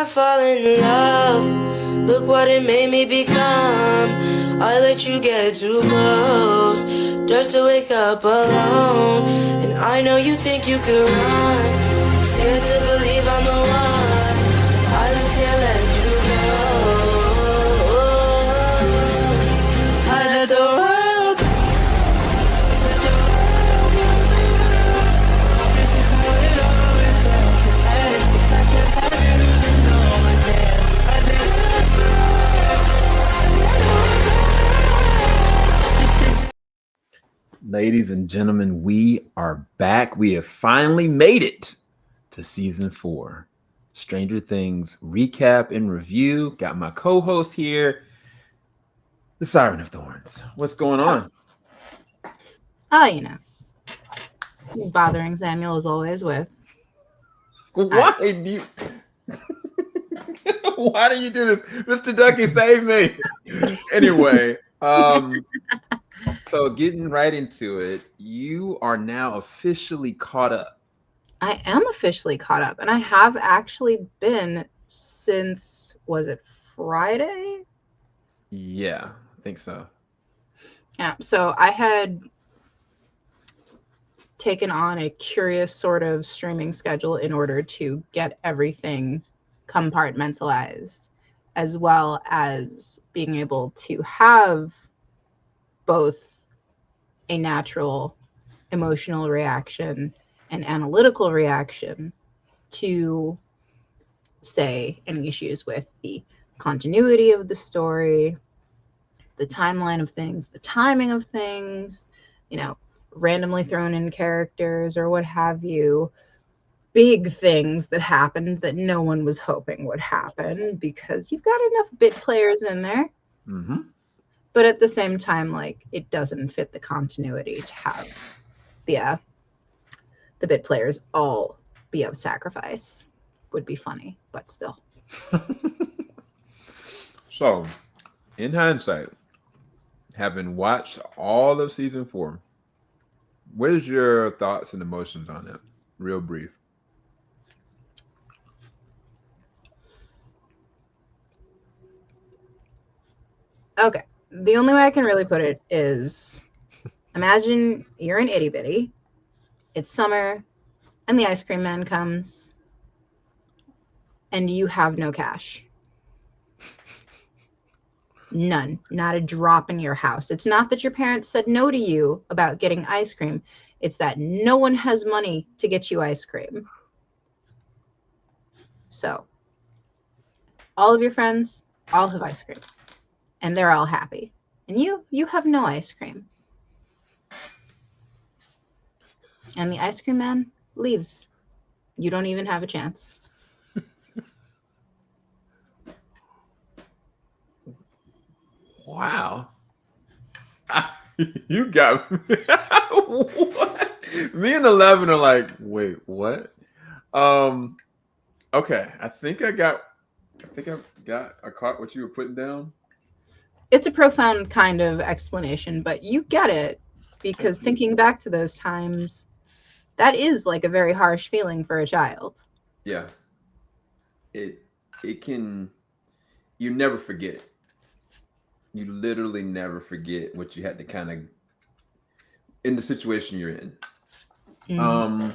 I fall in love, look what it made me become. I let you get too close, just to wake up alone. And I know you think you could run, scared to believe I'm the one. I just can't let you go. I let the world. Ladies and gentlemen, we are back. We have finally made it to season 4. Stranger Things recap and review. Got my co-host here, the Siren of Thorns. What's going on? Oh, you know, he's bothering Samuel as always with. Why do you? Why do you do this, Mr. Ducky? Save me. Anyway, so getting right into it, you are now officially caught up. I am officially caught up, and I have actually been since, was it Friday? Yeah, I think so. Yeah, so I had taken on a curious sort of streaming schedule in order to get everything compartmentalized, as well as being able to have both a natural emotional reaction and analytical reaction to, say, any issues with the continuity of the story, the timeline of things, the timing of things, you know, randomly thrown in characters or what have you, big things that happened that no one was hoping would happen because you've got enough bit players in there. Mm-hmm. But at the same time, like, it doesn't fit the continuity to have the bit players all be of sacrifice. Would be funny, but still. So, in hindsight, having watched all of season 4, what is your thoughts and emotions on it? Real brief. Okay. The only way I can really put it is, imagine you're an itty bitty. It's summer, and the ice cream man comes, and you have no cash. None. Not a drop in your house. It's not that your parents said no to you about getting ice cream. It's that no one has money to get you ice cream. So, all of your friends all have ice cream, and they're all happy. And you have no ice cream. And the ice cream man leaves. You don't even have a chance. Wow. You got me. What? Me and 11 are like, wait, what? Okay. I caught what you were putting down. It's a profound kind of explanation, but you get it, because thinking back to those times, that is like a very harsh feeling for a child. Yeah. It can, you never forget it. You literally never forget what you had to kind of, in the situation you're in. Mm-hmm.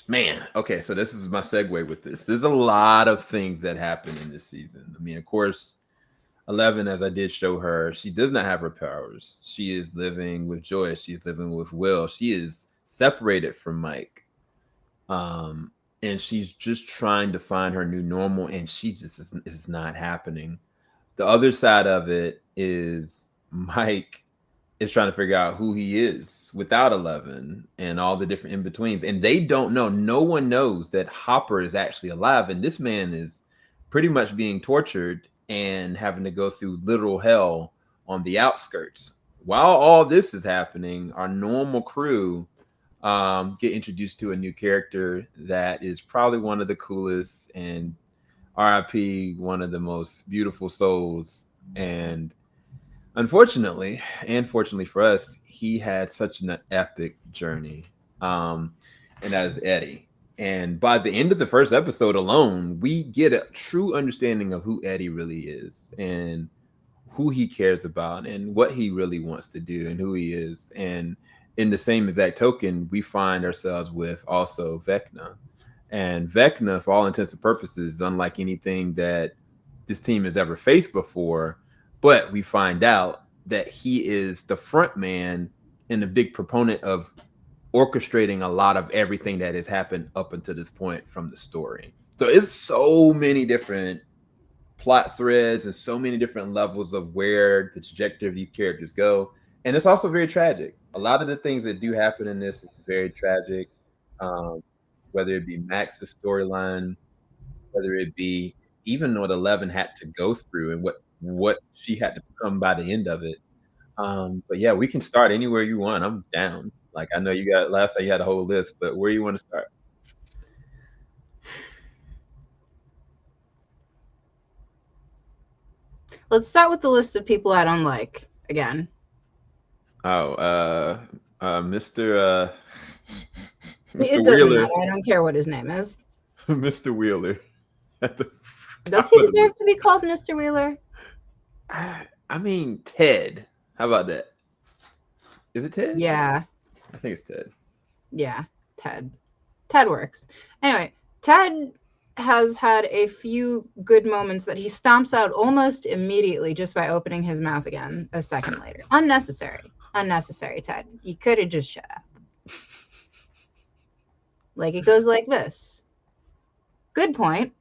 Man, okay, so this is my segue with this. There's a lot of things that happen in this season. I mean, of course, 11, as I did show her, she does not have her powers. She is living with Joyce. She's living with Will. She is separated from Mike. And she's just trying to find her new normal, and she just is not happening. The other side of it is Mike is trying to figure out who he is without 11 and all the different in-betweens. And they don't know. No one knows that Hopper is actually alive. And this man is pretty much being tortured and having to go through literal hell on the outskirts. While all this is happening, our normal crew get introduced to a new character that is probably one of the coolest, and RIP, one of the most beautiful souls. And unfortunately, and fortunately for us, he had such an epic journey. And that is Eddie. And by the end of the first episode alone, we get a true understanding of who Eddie really is and who he cares about and what he really wants to do and who he is. And in the same exact token, we find ourselves with also Vecna. And Vecna, for all intents and purposes, is unlike anything that this team has ever faced before. But we find out that he is the front man and a big proponent of orchestrating a lot of everything that has happened up until this point from the story. So it's so many different plot threads and so many different levels of where the trajectory of these characters go. And it's also very tragic. A lot of the things that do happen in this is very tragic. Whether it be Max's storyline, whether it be even what 11 had to go through and what she had to become by the end of it. But yeah, we can start anywhere you want. I'm down. Like, I know you got last time you had a whole list, but where you want to start? Let's start with the list of people I don't like again. Oh, Mr. It doesn't Wheeler. matter. I don't care what his name is. Mr. Wheeler. Does he deserve to be called Mr. Wheeler? I mean, Ted. How about that? Is it Ted? Yeah. I think it's Ted. Yeah, Ted. Ted works. Anyway, Ted has had a few good moments that he stomps out almost immediately just by opening his mouth again a second later. Unnecessary, Ted. You could have just shut up. Like, it goes like this. Good point.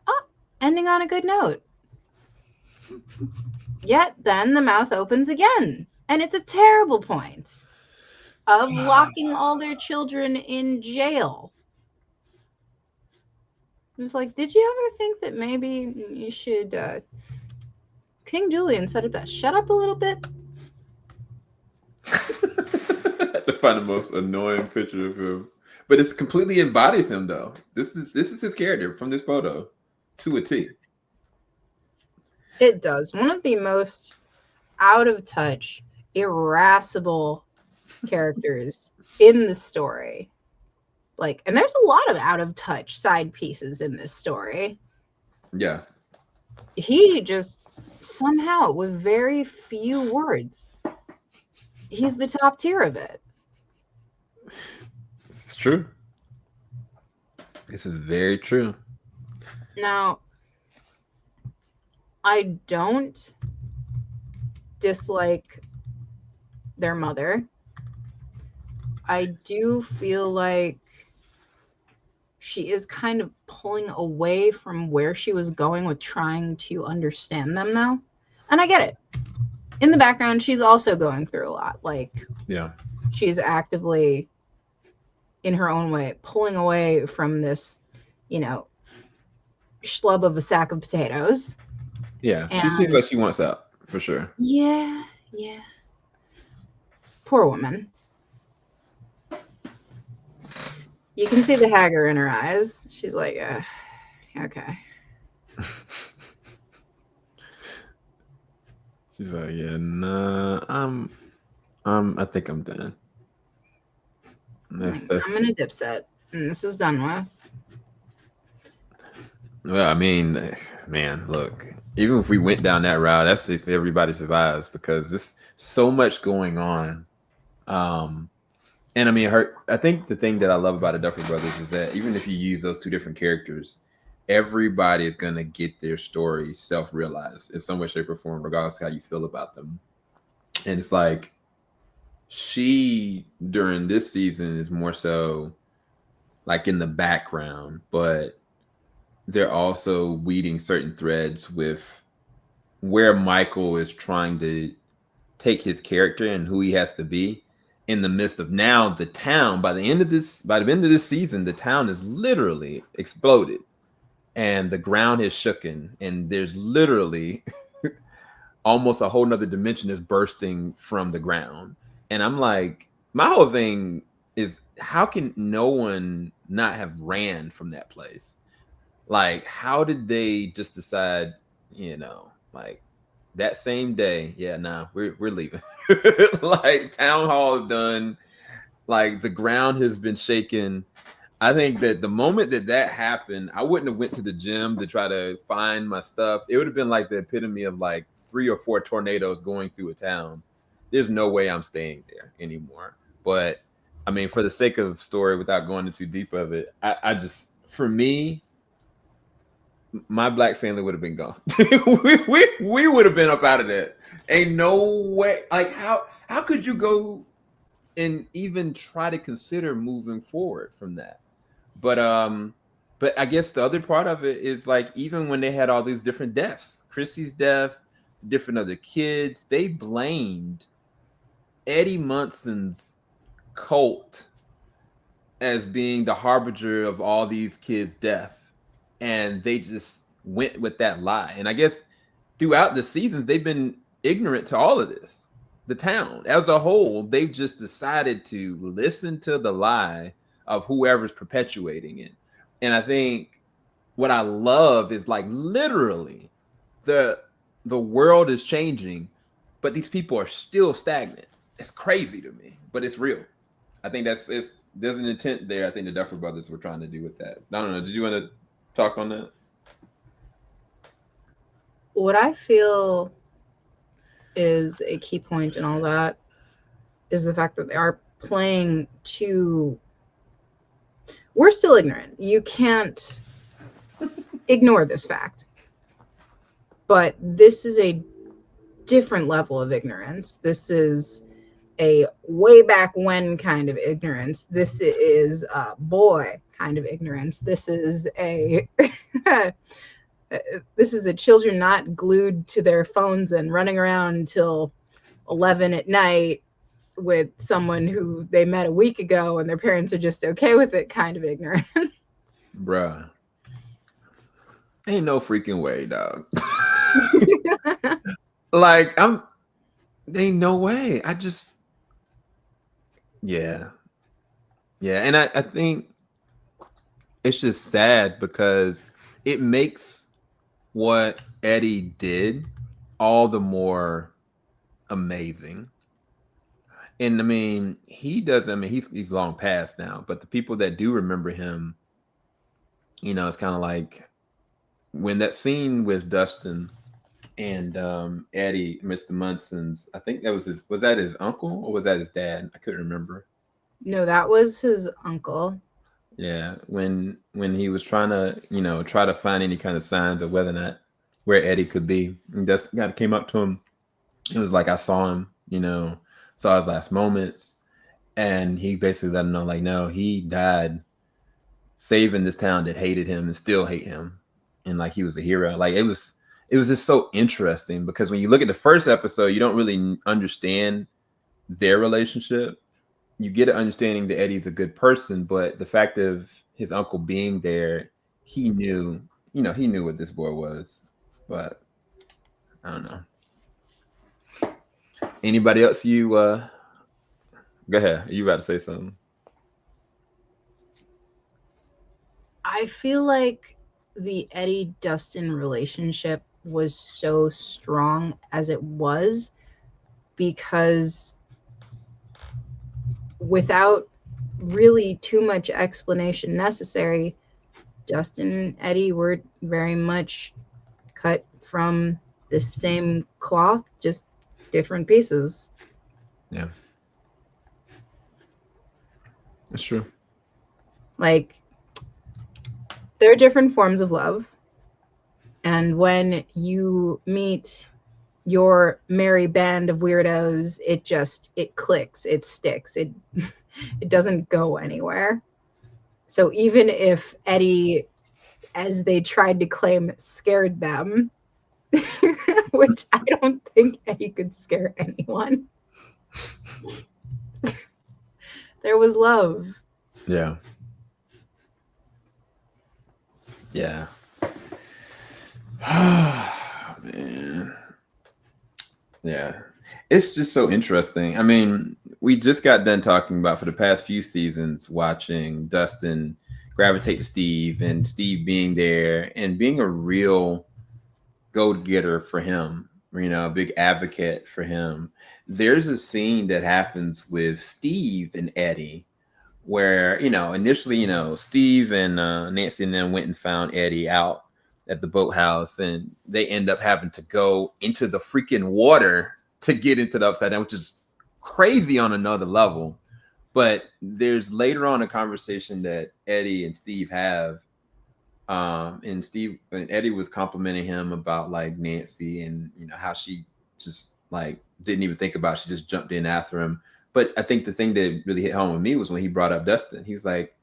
Oh, ending on a good note. Yet then the mouth opens again. And it's a terrible point of locking all their children in jail. It was like, did you ever think that maybe you should... King Julian said it best. Shut up a little bit. I had to find the most annoying picture of him. But it completely embodies him, though. This is his character from this photo to a T. It does. One of the most out of touch, irascible characters in the story. Like, and there's a lot of out of touch side pieces in this story. Yeah. He just somehow, with very few words, he's the top tier of it. It's true. This is very true. Now, I don't dislike their mother. I do feel like she is kind of pulling away from where she was going with trying to understand them, though. And I get it. In the background, she's also going through a lot. Like, yeah, she's actively, in her own way, pulling away from this, schlub of a sack of potatoes. Yeah, she seems like she wants out, for sure. Yeah. Poor woman. You can see the haggard in her eyes. She's like, okay. She's like, yeah, nah, I think I'm done. That's I'm in a dipset, and this is done with. Well, I mean, man, look, even if we went down that route, that's if everybody survives, because there's so much going on. And I mean, I think the thing that I love about the Duffer Brothers is that even if you use those two different characters, everybody is going to get their story self-realized in some way, shape, or form, regardless of how you feel about them. And it's like, she, during this season, is more so like in the background, but they're also weeding certain threads with where Michael is trying to take his character and who he has to be in the midst of now the town. By the end of this season, the town is literally exploded and the ground is shooken, and there's literally almost a whole nother dimension is bursting from the ground. And I'm like, my whole thing is, how can no one not have ran from that place? Like, how did they just decide, like that same day, yeah, nah, we're leaving. Like, town hall is done. Like, the ground has been shaken. I think that the moment that happened, I wouldn't have went to the gym to try to find my stuff. It would have been like the epitome of like 3 or 4 tornadoes going through a town. There's no way I'm staying there anymore. But I mean, for the sake of story, without going into deep of it, I just, for me, my black family would have been gone. we would have been up out of that. Ain't no way. Like how could you go and even try to consider moving forward from that? But I guess the other part of it is like even when they had all these different deaths, Chrissy's death, different other kids, they blamed Eddie Munson's cult as being the harbinger of all these kids' death. And they just went with that lie. And I guess throughout the seasons, they've been ignorant to all of this. The town as a whole, they've just decided to listen to the lie of whoever's perpetuating it. And I think what I love is like literally the world is changing, but these people are still stagnant. It's crazy to me, but it's real. I think there's an intent there. I think the Duffer Brothers were trying to do with that. I don't know. Did you want to talk on that? What I feel is a key point in all that is the fact that they are playing to. We're still ignorant. You can't ignore this fact. But this is a different level of ignorance. This is a way back when kind of ignorance. This is a boy kind of ignorance. This is a this is a children not glued to their phones and running around until 11 at night with someone who they met a week ago and their parents are just okay with it kind of ignorance. Bruh. Ain't no freaking way, dog. Like, ain't no way. Yeah. And I think it's just sad because it makes what Eddie did all the more amazing. And I mean, he's long past now, but the people that do remember him, you know, it's kind of like when that scene with Dustin and Eddie, Mr. Munson's, I think that was that his uncle or was that his dad? I couldn't remember. No, that was his uncle. Yeah, when he was trying to find any kind of signs of whether or not where Eddie could be, and Dustin kind of came up to him. It was like, I saw him, saw his last moments, and he basically let him know, like, no, he died saving this town that hated him and still hate him, and like he was a hero. Like it was just so interesting because when you look at the first episode, you don't really understand their relationship. You get an understanding that Eddie's a good person, but the fact of his uncle being there, he knew what this boy was. But I don't know. Anybody else? Go ahead. Are you about to say something? I feel like the Eddie Dustin relationship was so strong as it was because without really too much explanation necessary, Dustin and Eddie were very much cut from the same cloth, just different pieces. Yeah. That's true. Like, there are different forms of love. And when you meet your merry band of weirdos, it clicks, it sticks, it doesn't go anywhere. So even if Eddie, as they tried to claim, scared them, which I don't think Eddie could scare anyone, there was love. Yeah. Yeah. Man. Yeah. It's just so interesting. I mean, we just got done talking about for the past few seasons watching Dustin gravitate to Steve and Steve being there and being a real go-getter for him, a big advocate for him. There's a scene that happens with Steve and Eddie where, initially, Steve and Nancy and them went and found Eddie out at the boathouse, and they end up having to go into the freaking water to get into the Upside Down, which is crazy on another level. But there's later on a conversation that Eddie and Steve have, and Eddie was complimenting him about like Nancy and how she just like didn't even think about it. She just jumped in after him. But I think the thing that really hit home with me was when he brought up Dustin. He was like,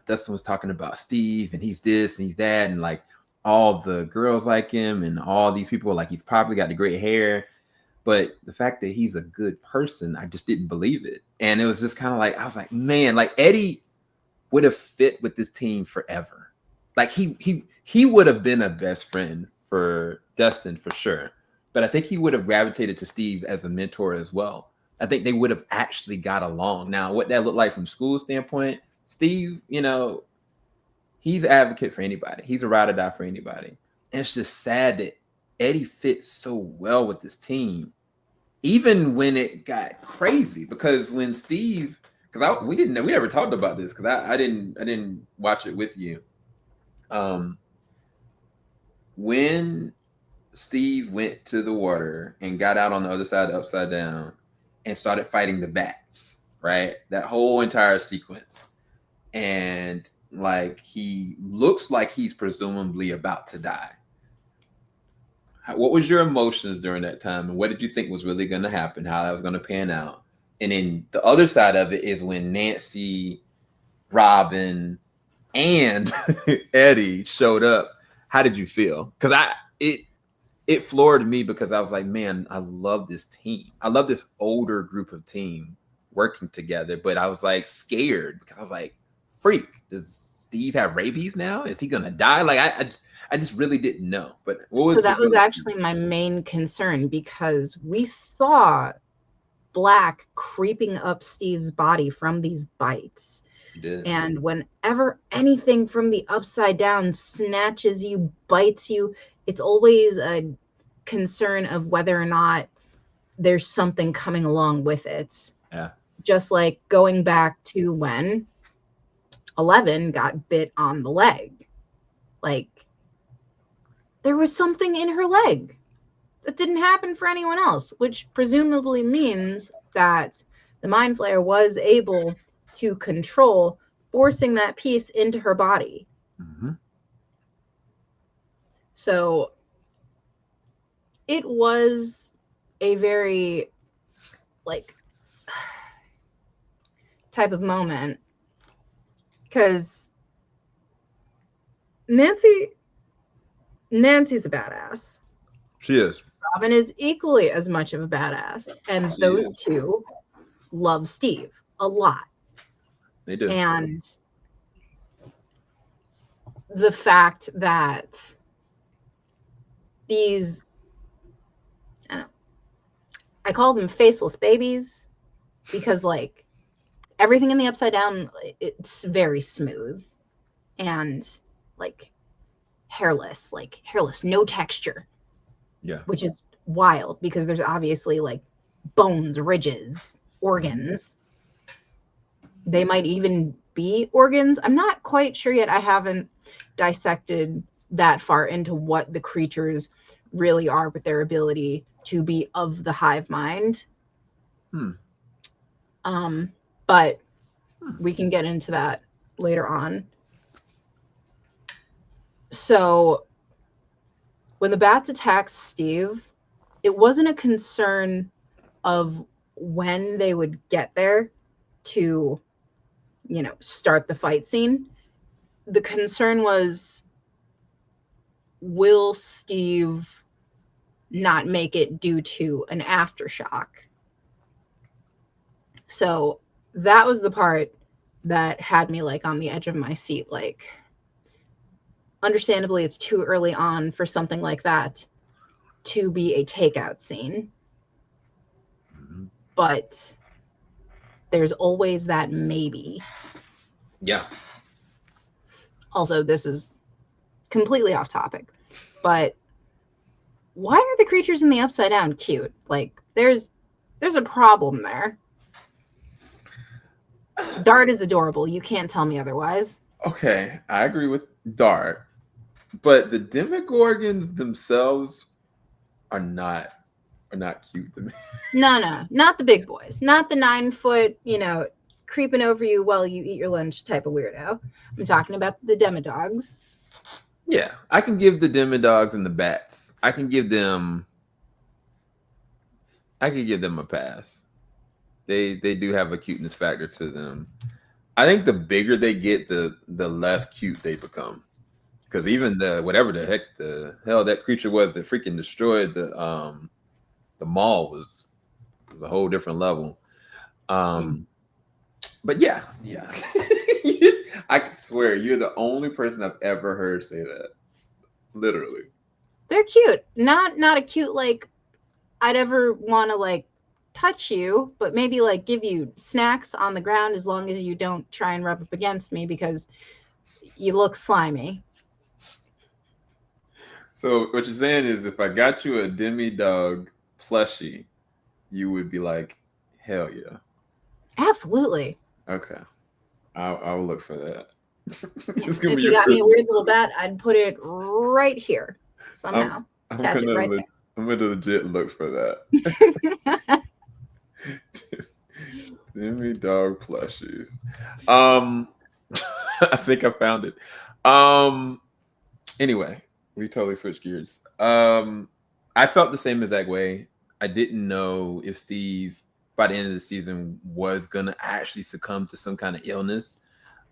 Dustin was talking about Steve and he's this and he's that, and like all the girls like him and all these people, like he's probably got the great hair. But the fact that he's a good person, I just didn't believe it. And it was just kind of like, I was like, man, like Eddie would have fit with this team forever. Like he would have been a best friend for Dustin for sure. But I think he would have gravitated to Steve as a mentor as well. I think they would have actually got along. Now, what that looked like from school standpoint, Steve, he's an advocate for anybody. He's a ride or die for anybody. And it's just sad that Eddie fits so well with this team, even when it got crazy. Because when Steve, because we never talked about this because I didn't watch it with you. When Steve went to the water and got out on the other side of the Upside Down and started fighting the bats, right? That whole entire sequence, and like he looks like he's presumably about to die. What was your emotions during that time, and what did you think was really going to happen, how that was going to pan out? And then the other side of it is when Nancy, Robin, and Eddie showed up. How did you feel? Because it floored me, because I was like, man, I love this team. I love this older group of team working together. But I was like scared, because I was like, freak, does Steve have rabies now? Is he gonna die? Like I just really didn't know. But that was actually my main concern, because we saw Black creeping up Steve's body from these bites. And whenever anything from the Upside Down snatches you, bites you, it's always a concern of whether or not there's something coming along with it. Yeah. Just like going back to when 11 got bit on the leg. Like, there was something in her leg that didn't happen for anyone else, which presumably means that the Mind Flayer was able to control forcing that piece into her body. Mm-hmm. So it was a very like type of moment, because Nancy's a badass. She is. Robin is equally as much of a badass, and those two love Steve a lot. They do. And the fact that these, I call them faceless babies, because like everything in the Upside Down, it's very smooth and like hairless, no texture. Yeah. Which is wild, because there's obviously like bones, ridges, organs. They might even be organs. I'm not quite sure yet. I haven't dissected that far into what the creatures really are with their ability to be of the hive mind. But we can get into that later on. So when the bats attacked Steve, it wasn't a concern of when they would get there to, start the fight scene. The concern was, will Steve not make it due to an aftershock? So that was the part that had me like on the edge of my seat. Like, understandably, it's too early on for something like that to be a takeout scene. Mm-hmm. But there's always that maybe. Yeah. Also, this is completely off topic, but why are the creatures in the Upside Down cute? Like, there's a problem there. Dart is adorable. You can't tell me otherwise. Okay, I agree with Dart, but the Demogorgons themselves are not cute to me. No, not the big boys. Not the 9 foot, creeping over you while you eat your lunch type of weirdo. I'm talking about the demodogs. Yeah, I can give the Demodogs and the Bats. I can give them a pass. They do have a cuteness factor to them. I think the bigger they get, the less cute they become. Because even the whatever the hell that creature was that freaking destroyed the mall was a whole different level. But yeah. I can swear you're the only person I've ever heard say that. Literally. They're cute. Not a cute like I'd ever want to like touch you, but maybe like give you snacks on the ground as long as you don't try and rub up against me because you look slimy. So what you're saying is if I got you a Demi-Dog plushie, you would be like, hell yeah. Absolutely. Okay. I'll look for that. If you got me a weird little bat, I'd put it right here somehow. Attach it right there. I'm gonna legit look for that. Demi-Dog plushies. I think I found it. Anyway, we totally switched gears. I felt the same exact way. I didn't know if Steve, by the end of the season, was gonna actually succumb to some kind of illness.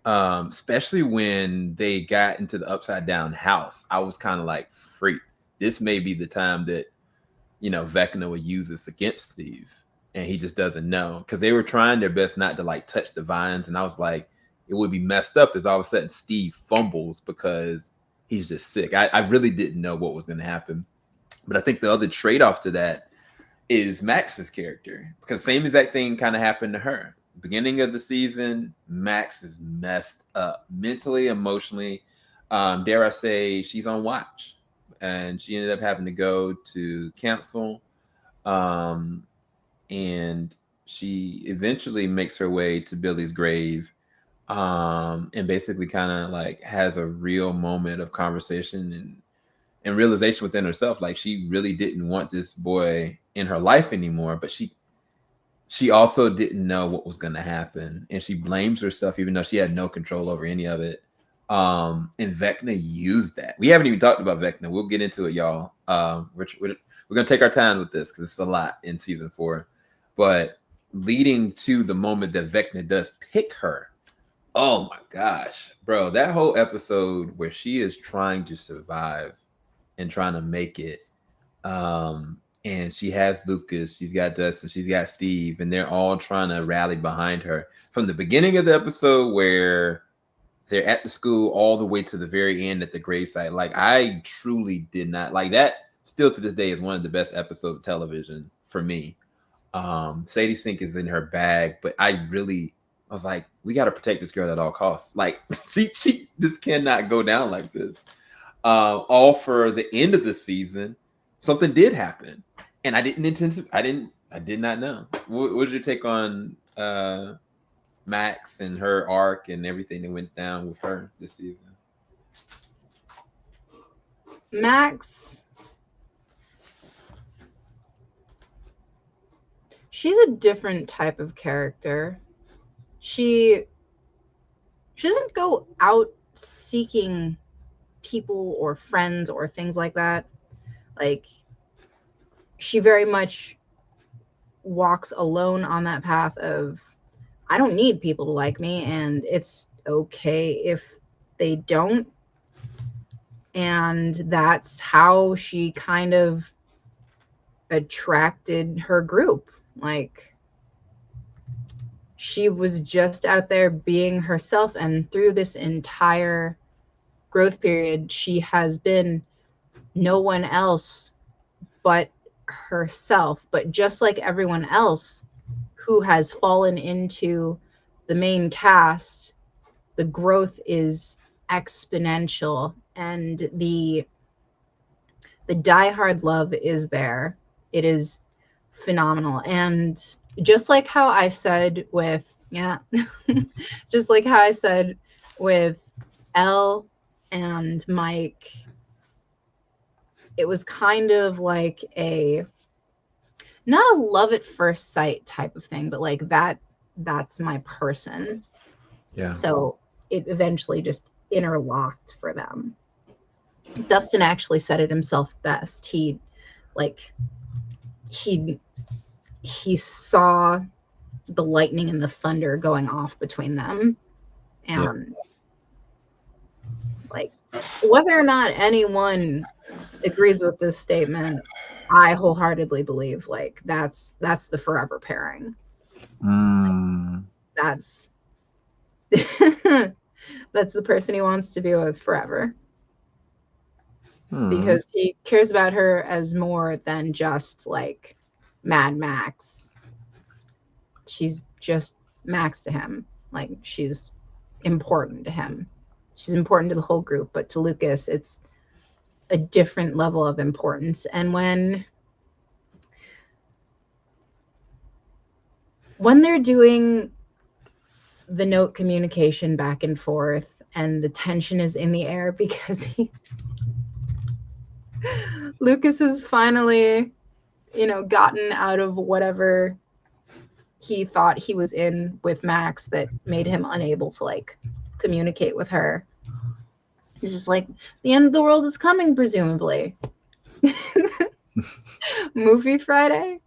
Especially when they got into the upside down house. I was kind of like, freak. This may be the time that, Vecna would use this against Steve. And he just doesn't know. Because they were trying their best not to like touch the vines. And I was like, it would be messed up as all of a sudden Steve fumbles because he's just sick. I really didn't know what was going to happen. But I think the other trade-off to that is Max's character. Because same exact thing kind of happened to her. Beginning of the season, Max is messed up mentally, emotionally. Dare I say, she's on watch. And she ended up having to go to council. And she eventually makes her way to Billy's grave. And basically kind of like has a real moment of conversation and realization within herself. Like she really didn't want this boy in her life anymore, but she also didn't know what was going to happen. And she blames herself, even though she had no control over any of it. And Vecna used that. We haven't even talked about Vecna. We'll get into it, y'all. We're going to take our time with this because it's a lot in season 4. But leading to the moment that Vecna does pick her. Oh my gosh, bro. That whole episode where she is trying to survive and trying to make it. And she has Lucas, she's got Dustin, she's got Steve, and they're all trying to rally behind her. From the beginning of the episode where they're at the school all the way to the very end at the gravesite. Like, I truly did not like that. Still to this day is one of the best episodes of television for me. Sadie Sink is in her bag, but I was like, we got to protect this girl at all costs. Like, she this cannot go down like this. All for the end of the season, something did happen. And I didn't intend to, I did not know. What was your take on Max and her arc and everything that went down with her this season? Max, she's a different type of character. She doesn't go out seeking people or friends or things like that. Like, she very much walks alone on that path of, I don't need people to like me, and it's okay if they don't. And that's how she kind of attracted her group. Like, she was just out there being herself, and through this entire growth period, she has been no one else but herself. But just like everyone else who has fallen into the main cast, the growth is exponential, and the diehard love is there. It is phenomenal. And just like how I said with Yeah. Just like how I said with Elle and Mike, it was kind of like a not a love at first sight type of thing, but like that's my person. Yeah. So it eventually just interlocked for them. Dustin actually said it himself best. Like he he saw the lightning and the thunder going off between them, Yeah. and like whether or not anyone agrees with this statement, I wholeheartedly believe like that's the forever pairing. Mm. That's that's the person he wants to be with forever. Because he cares about her as more than just like Mad Max. She's just Max to him. Like she's important to him. She's important to the whole group, but to Lucas, it's a different level of importance. And when they're doing the note communication back and forth and the tension is in the air because Lucas has finally, gotten out of whatever he thought he was in with Max that made him unable to like communicate with her. It's just like the end of the world is coming, presumably. Movie Friday.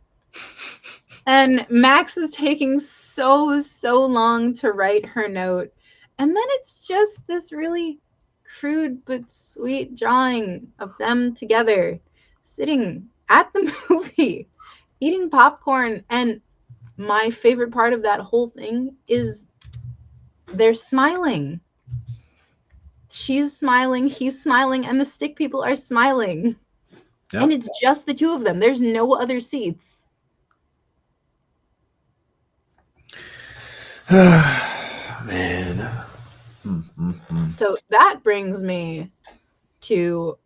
And Max is taking so long to write her note. And then it's just this really crude but sweet drawing of them together, sitting at the movie, eating popcorn. And my favorite part of that whole thing is they're smiling. She's smiling, he's smiling, and the stick people are smiling. Yep. And it's just the two of them. There's no other seats. Man. So that brings me to,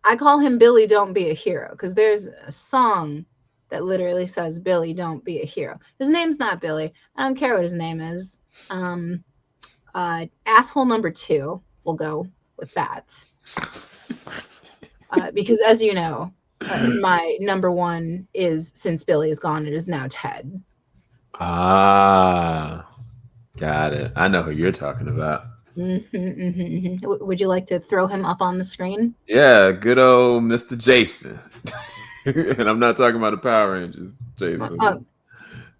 I call him Billy Don't Be a Hero, because there's a song that literally says Billy Don't Be a Hero. His name's not Billy. I don't care what his name is. Asshole number 2, we'll go with that. Because as you know, my number 1 is, since Billy is gone, it is now Ted. Ah, got it. I know who you're talking about. Would you like to throw him up on the screen? Yeah, good old Mr. Jason. And I'm not talking about the Power Rangers, Jason.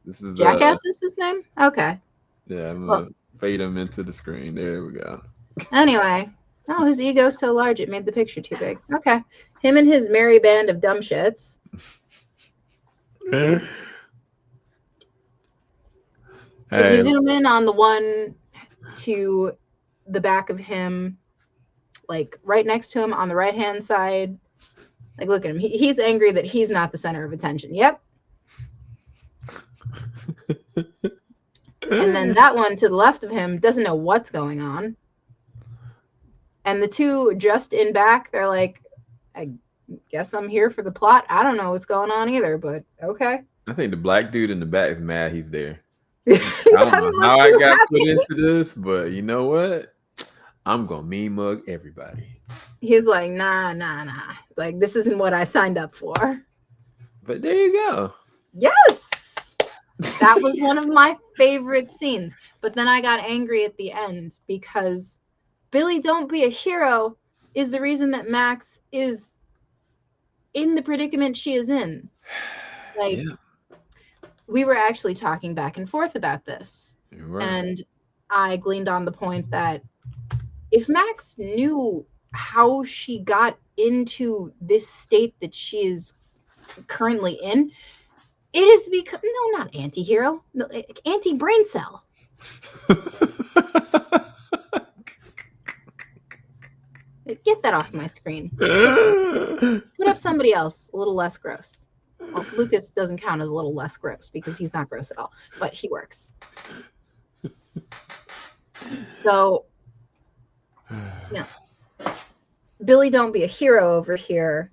This is Jackass is his name? Okay. Yeah, I'm gonna fade him into the screen. There we go. Anyway. Oh, his ego's so large it made the picture too big. Okay. Him and his merry band of dumb shits. If you zoom in on the one to the back of him, like right next to him on the right hand side, like look at him. He's angry that he's not the center of attention. Yep. And then that one to the left of him doesn't know what's going on. And the two just in back, they're like, I guess I'm here for the plot. I don't know what's going on either, but okay. I think the black dude in the back is mad he's there. I don't know how I got put into this, but you know what? I'm gonna mean mug everybody. He's like, nah. Like, this isn't what I signed up for. But there you go. Yes! That was one of my favorite scenes. But then I got angry at the end because Billy Don't Be a Hero is the reason that Max is in the predicament she is in. Like, we were actually talking back and forth about this. And I gleaned on the point that if Max knew how she got into this state that she is currently in, it is because, no, not anti-hero, no, anti-brain cell. Get that off my screen. Put up somebody else, a little less gross. Well, Lucas doesn't count as a little less gross because he's not gross at all, but he works. So, yeah. Billy Don't Be a Hero over here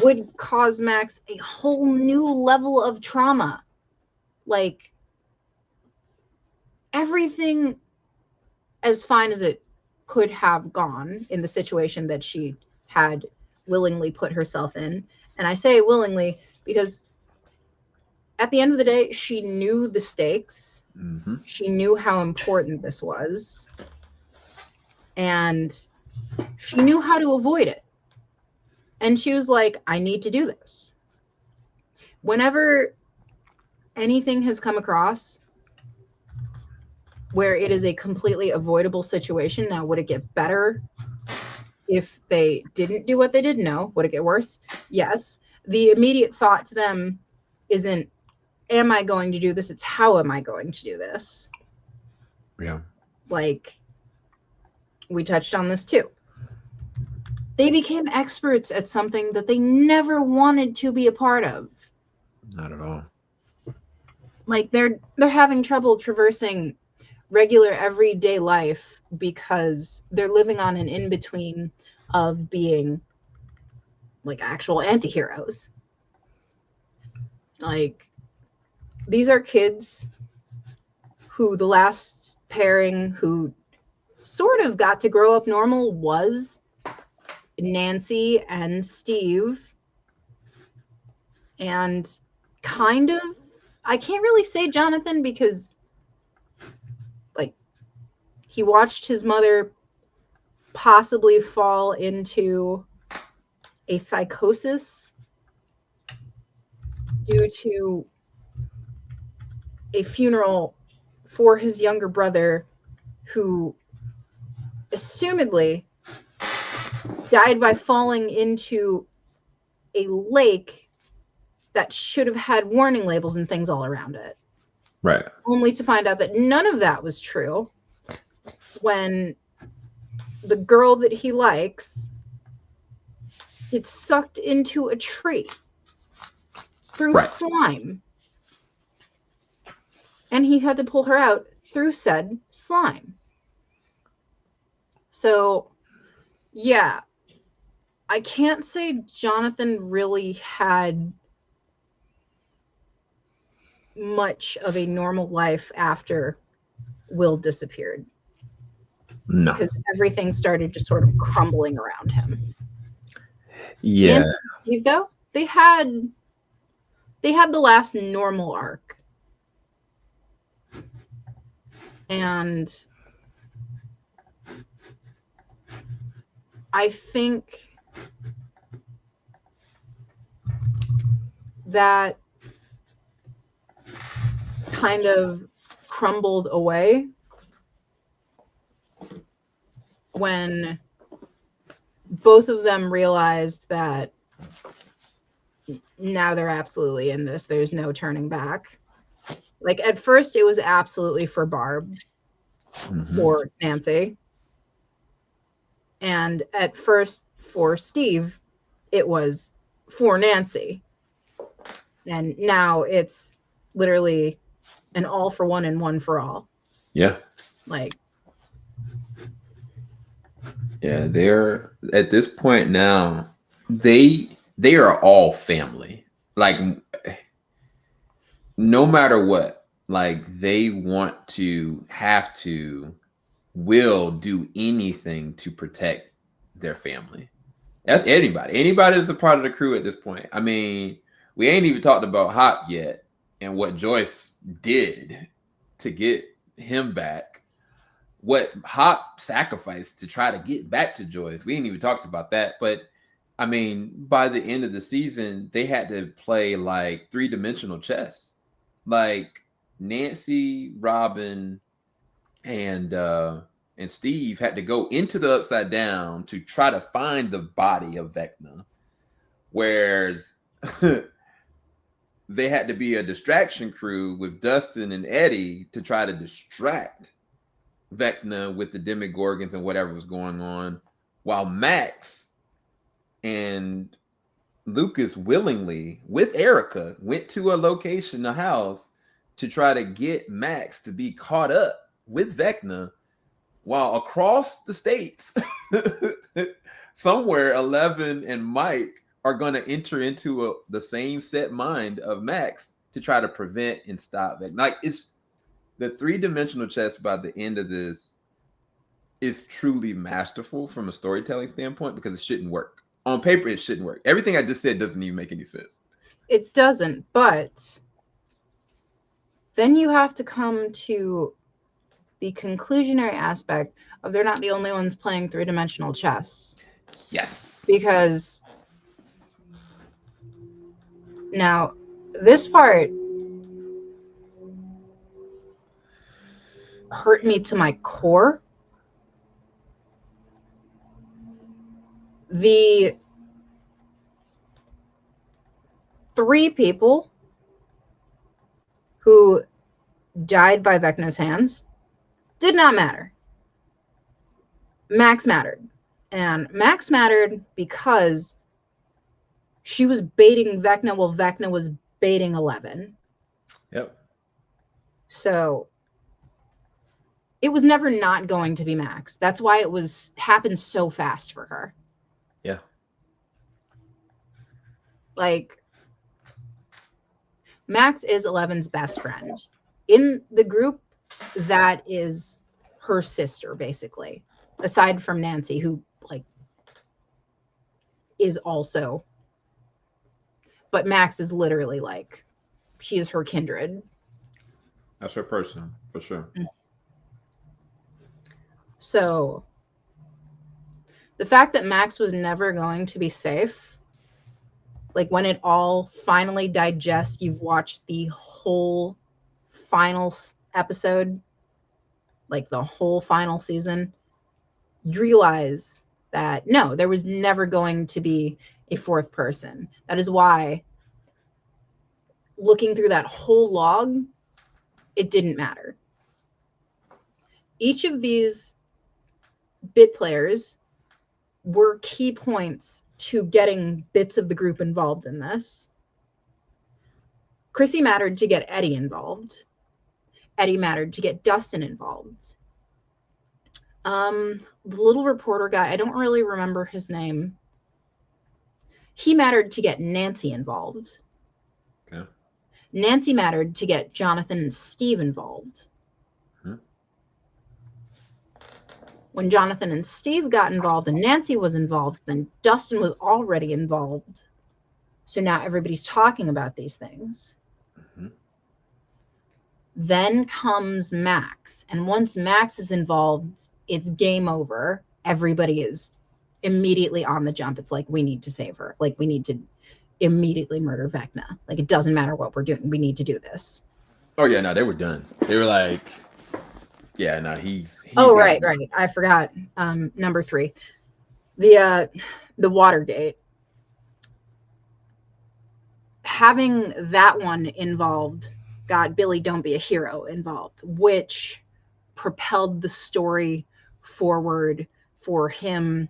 would cause Max a whole new level of trauma. Like, everything as fine as it could have gone in the situation that she had willingly put herself in. And I say willingly because at the end of the day, she knew the stakes. Mm-hmm. She knew how important this was. And she knew how to avoid it. And she was like, I need to do this. Whenever anything has come across where it is a completely avoidable situation, now would it get better if they didn't do what they did? No. Would it get worse? Yes. The immediate thought to them isn't, am I going to do this? It's how am I going to do this? Yeah. Like, we touched on this too. They became experts at something that they never wanted to be a part of. Not at all. Like, they're having trouble traversing regular everyday life because they're living on an in-between of being like actual anti-heroes. Like, these are kids who the last pairing who sort of got to grow up normal was Nancy and Steve. And kind of, I can't really say Jonathan because like he watched his mother possibly fall into a psychosis due to a funeral for his younger brother who assumedly died by falling into a lake that should have had warning labels and things all around it. Right. Only to find out that none of that was true when the girl that he likes gets sucked into a tree through slime. And he had to pull her out through said slime. So, yeah, I can't say Jonathan really had much of a normal life after Will disappeared. No. Because everything started just sort of crumbling around him. Yeah. And Steve, though, they had the last normal arc. And I think that kind of crumbled away when both of them realized that now they're absolutely in this. There's no turning back. Like, at first it was absolutely for Barb, for Nancy. And at first for Steve, it was for Nancy. And now it's literally an all for one and one for all. Yeah. Like, yeah, they're at this point now, they are all family. Like, no matter what, like, they want to, have to, will do anything to protect their family. That's anybody that's a part of the crew at this point. I mean, we ain't even talked about Hop yet and what Joyce did to get him back. What Hop sacrificed to try to get back to Joyce. We ain't even talked about that. But I mean, by the end of the season, they had to play like 3-dimensional chess. Like, Nancy, Robin, and Steve had to go into the Upside Down to try to find the body of Vecna. Whereas they had to be a distraction crew with Dustin and Eddie to try to distract Vecna with the Demogorgons and whatever was going on, while Max and Lucas willingly, with Erica, went to a location, a house, to try to get Max to be caught up with Vecna, while across the states, somewhere, Eleven and Mike are going to enter into the same set mind of Max to try to prevent and stop it. Like, it's the 3-dimensional chess by the end of this is truly masterful from a storytelling standpoint, because it shouldn't work. On paper, it shouldn't work. Everything I just said doesn't even make any sense. It doesn't, but then you have to come to the conclusionary aspect of they're not the only ones playing 3-dimensional chess. Yes. Because now this part hurt me to my core. The 3 people who died by Vecna's hands did not matter. Max mattered. And Max mattered because she was baiting Vecna while Vecna was baiting 11. Yep. So it was never not going to be Max. That's why it happened so fast for her. Yeah. Like, Max is 11's best friend. In the group, that is her sister, basically. Aside from Nancy, who, like, is also... But Max is literally, like, she is her kindred. That's her person, for sure. So, the fact that Max was never going to be safe, like when it all finally digests, you've watched the whole final episode, like the whole final season, you realize that no, there was never going to be a 4th person. That is why, looking through that whole log, it didn't matter. Each of these bit players were key points to getting bits of the group involved in this. Chrissy mattered to get Eddie involved. Eddie mattered to get Dustin involved. The little reporter guy, I don't really remember his name. He mattered to get Nancy involved. Okay. Nancy mattered to get Jonathan and Steve involved. When Jonathan and Steve got involved and Nancy was involved, then Dustin was already involved. So now everybody's talking about these things. Then comes Max. And once Max is involved, it's game over. Everybody is immediately on the jump. It's like, we need to save her. Like, we need to immediately murder Vecna. Like, it doesn't matter what we're doing. We need to do this. Oh, yeah, no, they were done. They were like... Yeah, no, he's right. I forgot. Number 3, the Watergate. Having that one involved got Billy Don't Be a Hero involved, which propelled the story forward for him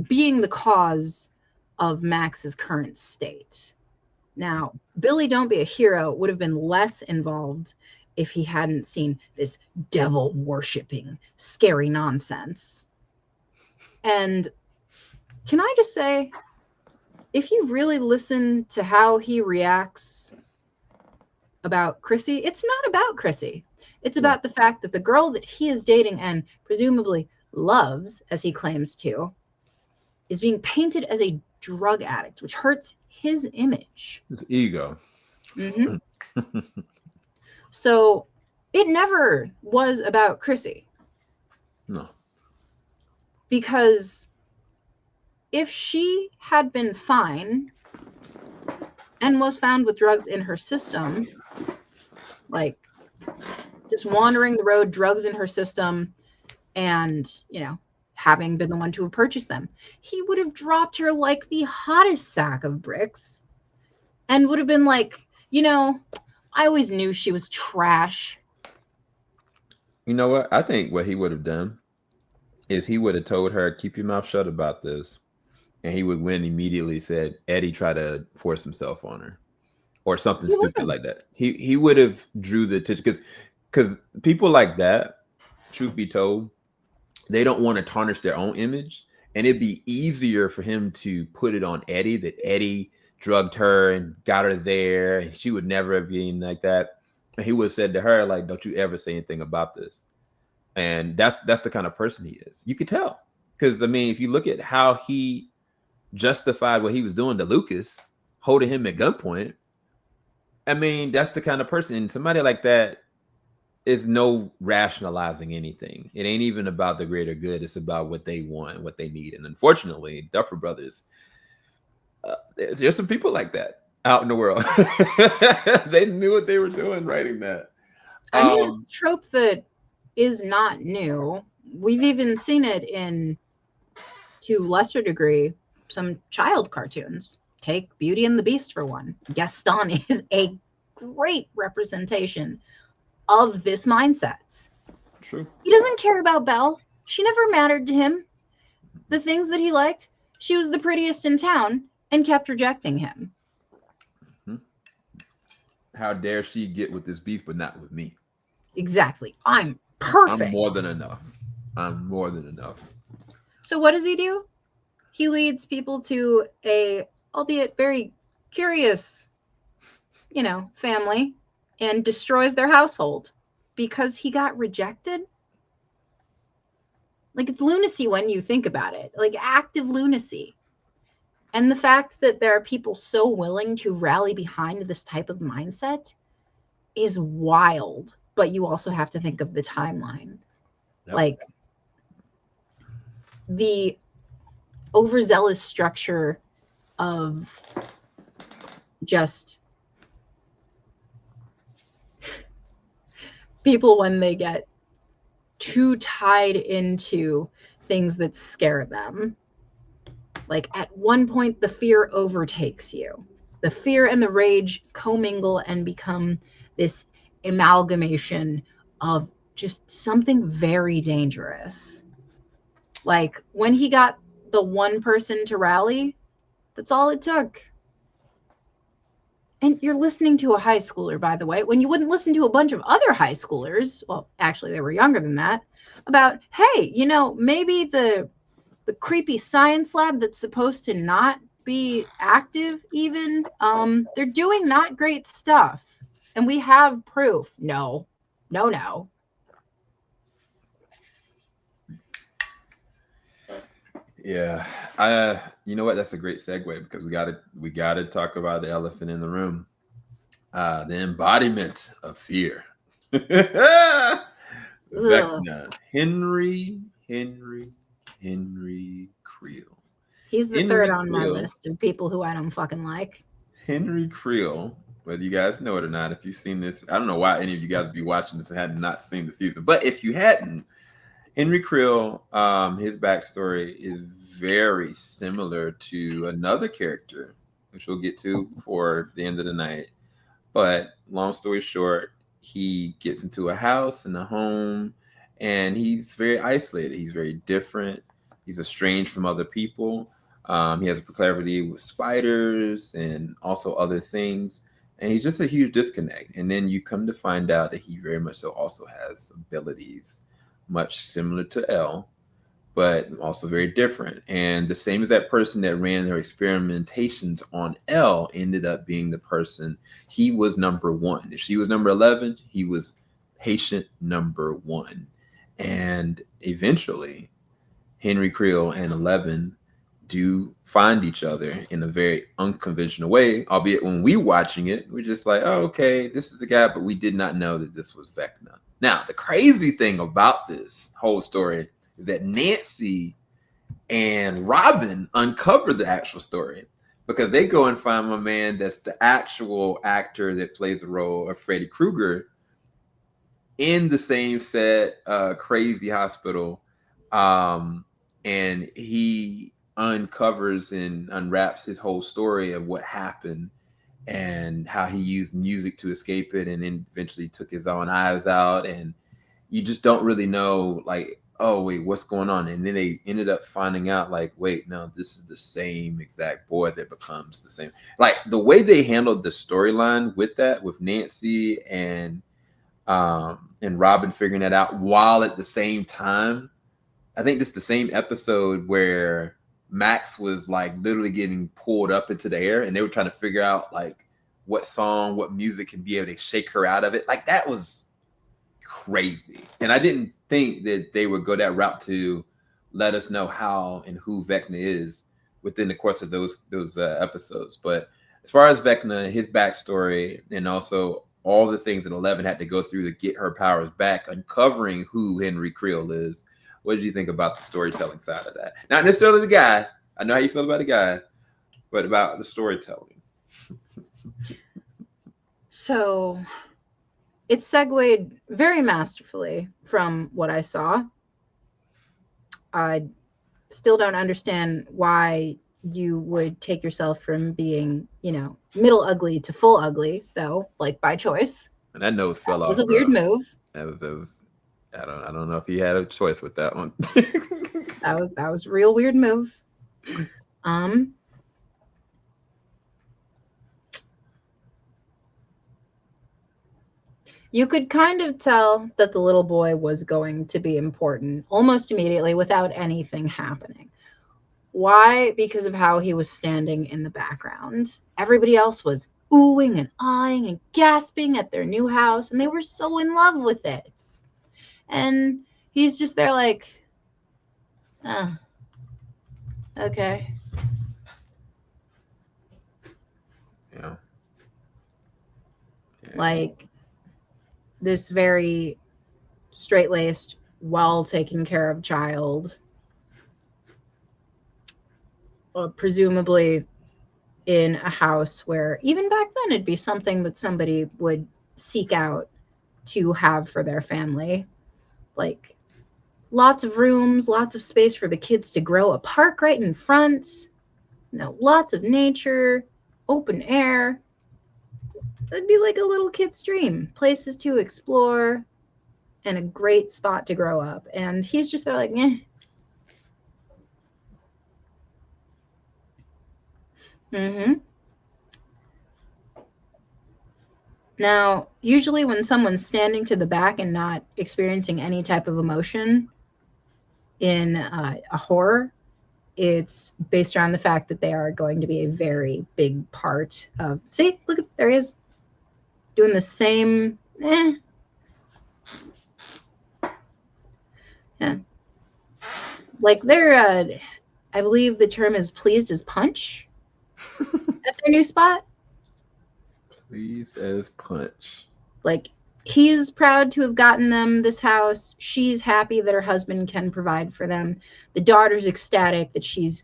being the cause of Max's current state. Now, Billy Don't Be a Hero would have been less involved if he hadn't seen this devil worshipping, scary nonsense. And can I just say, if you really listen to how he reacts about Chrissy, it's not about Chrissy. It's about the fact that the girl that he is dating and presumably loves, as he claims to, is being painted as a drug addict, which hurts his image. His ego. So it never was about Chrissy. No. Because if she had been fine and was found with drugs in her system, like just wandering the road, drugs in her system, and, you know, having been the one to have purchased them, he would have dropped her like the hottest sack of bricks and would have been like, you know, I always knew she was trash. You know what? I think what he would have done is he would have told her, keep your mouth shut about this. And he would win immediately, said Eddie tried to force himself on her or something stupid like that. He would have drew the attention because people like that, truth be told, they don't want to tarnish their own image. And it'd be easier for him to put it on Eddie, that Eddie drugged her and got her there, and she would never have been like that. And he would have said to her, like, don't you ever say anything about this. And that's the kind of person he is. You could tell. Because, I mean, if you look at how he justified what he was doing to Lucas, holding him at gunpoint, I mean, that's the kind of person. And somebody like that is no rationalizing anything. It ain't even about the greater good. It's about what they want, what they need. And unfortunately, Duffer Brothers, there's some people like that out in the world. They knew what they were doing writing that. I mean, it's a trope that is not new. We've even seen it in, to lesser degree, some child cartoons. Take Beauty and the Beast for one. Gaston is a great representation of this mindset. True. He doesn't care about Belle. She never mattered to him. The things that he liked, she was the prettiest in town and kept rejecting him. How dare she get with this beast, but not with me? Exactly. I'm perfect. I'm more than enough. I'm more than enough. So what does he do? He leads people to a, albeit very curious, family, and destroys their household because he got rejected. Like, it's lunacy when you think about it, like active lunacy. And the fact that there are people so willing to rally behind this type of mindset is wild. But you also have to think of the timeline. Yep. Like, the overzealous structure of just people when they get too tied into things that scare them. Like, at one point, the fear overtakes you. The fear and the rage commingle and become this amalgamation of just something very dangerous. Like, when he got the one person to rally, that's all it took. And you're listening to a high schooler, by the way, when you wouldn't listen to a bunch of other high schoolers, well, actually, they were younger than that, about, hey, maybe the creepy science lab that's supposed to not be active even, they're doing not great stuff. And we have proof. No. Yeah. You know what? That's a great segue, because we gotta talk about the elephant in the room. The embodiment of fear. Vecna. Henry Creel. He's the third on my list of people who I don't fucking like. Henry Creel, whether you guys know it or not, if you've seen this, I don't know why any of you guys would be watching this and had not seen the season, but if you hadn't, Henry Creel, his backstory is very similar to another character, which we'll get to before the end of the night. But long story short, he gets into a house and a home, and he's very isolated. He's very different. He's estranged from other people. He has a proclivity with spiders and also other things. And he's just a huge disconnect. And then you come to find out that he very much so also has abilities much similar to Elle, but also very different. And the same as that person that ran their experimentations on Elle ended up being the person. He was number one. If she was number 11, he was patient number one. And eventually, Henry Creel and 11 do find each other in a very unconventional way, albeit when we watching it, we're just like, oh, okay, this is the guy, but we did not know that this was Vecna. Now, the crazy thing about this whole story is that Nancy and Robin uncover the actual story, because they go and find my man that's the actual actor that plays the role of Freddy Krueger in the same set, Crazy Hospital. And he uncovers and unwraps his whole story of what happened and how he used music to escape it, and then eventually took his own eyes out. And you just don't really know, like, oh, wait, what's going on? And then they ended up finding out, like, wait, no, this is the same exact boy that becomes the same. Like, the way they handled the storyline with that, with Nancy and Robin figuring that out, while at the same time I think this is the same episode where Max was like literally getting pulled up into the air, and they were trying to figure out like what song, what music can be able to shake her out of it. Like that was crazy, and I didn't think that they would go that route to let us know how and who Vecna is within the course of those episodes. But as far as Vecna, his backstory, and also all the things that 11 had to go through to get her powers back, uncovering who Henry Creel is. What did you think about the storytelling side of that? Not necessarily the guy. I know how you feel about the guy, but about the storytelling. So it segued very masterfully from what I saw. I still don't understand why you would take yourself from being, middle ugly to full ugly, though, like by choice. And that nose fell off. It was a weird move. That was. I don't know if he had a choice with that one. that was a real weird move. You could kind of tell that the little boy was going to be important almost immediately without anything happening. Why? Because of how he was standing in the background. Everybody else was oohing and eyeing and gasping at their new house, and they were so in love with it. And he's just there like, okay. Yeah. Like this very straight-laced, well-taken-care-of child, presumably in a house where even back then it'd be something that somebody would seek out to have for their family. Like lots of rooms, lots of space for the kids to grow, a park right in front, lots of nature, open air. It'd be like a little kid's dream, places to explore, and a great spot to grow up. And he's just there like, eh. Now, usually when someone's standing to the back and not experiencing any type of emotion in a horror, it's based around the fact that they are going to be a very big part of... See, look, there he is. Doing the same... Yeah. Like they're... I believe the term is pleased as punch at their new spot. Pleased as punch. Like, he's proud to have gotten them this house. She's happy that her husband can provide for them. The daughter's ecstatic that she's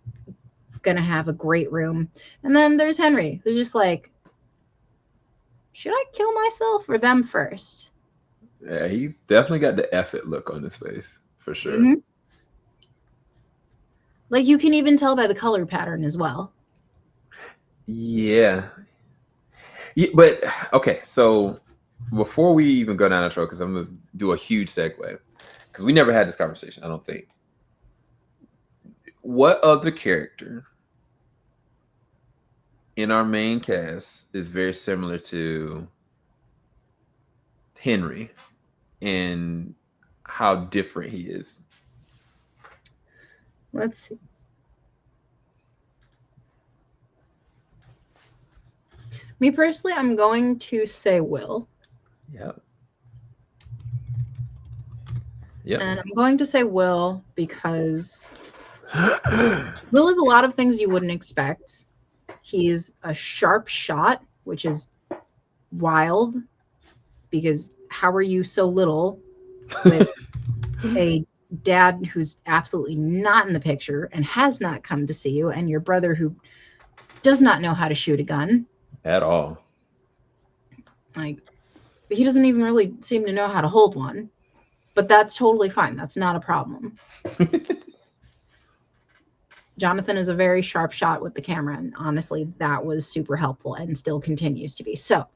going to have a great room. And then there's Henry, who's just like, should I kill myself or them first? Yeah, he's definitely got the effort look on his face, for sure. Mm-hmm. Like, you can even tell by the color pattern as well. Yeah. But, okay, so before we even go down that road, because I'm going to do a huge segue, because we never had this conversation, I don't think. What other character in our main cast is very similar to Henry and how different he is? Let's see. Me personally, I'm going to say Will. Yep. And I'm going to say Will because Will is a lot of things you wouldn't expect. He's a sharp shot, which is wild because how are you so little with a dad who's absolutely not in the picture and has not come to see you, and your brother who does not know how to shoot a gun at all. Like, he doesn't even really seem to know how to hold one, but that's totally fine. That's not a problem. Jonathan is a very sharp shot with the camera, and honestly, that was super helpful and still continues to be. So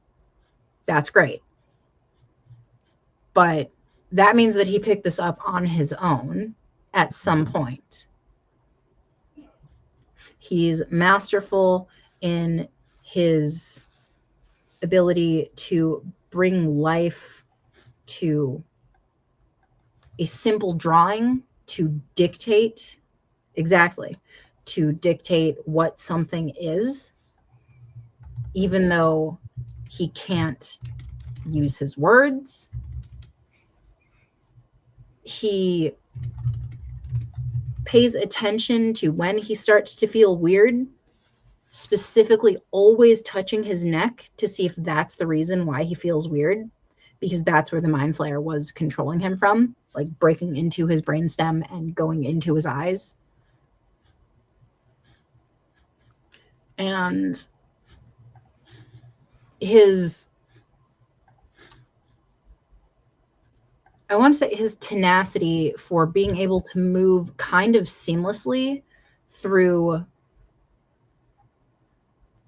that's great. But that means that he picked this up on his own at some point. He's masterful in his ability to bring life to a simple drawing to dictate what something is, even though he can't use his words. He pays attention to when he starts to feel weird, specifically always touching his neck to see if that's the reason why he feels weird, because that's where the mind flayer was controlling him from, like breaking into his brainstem and going into his eyes. And I want to say his tenacity for being able to move kind of seamlessly through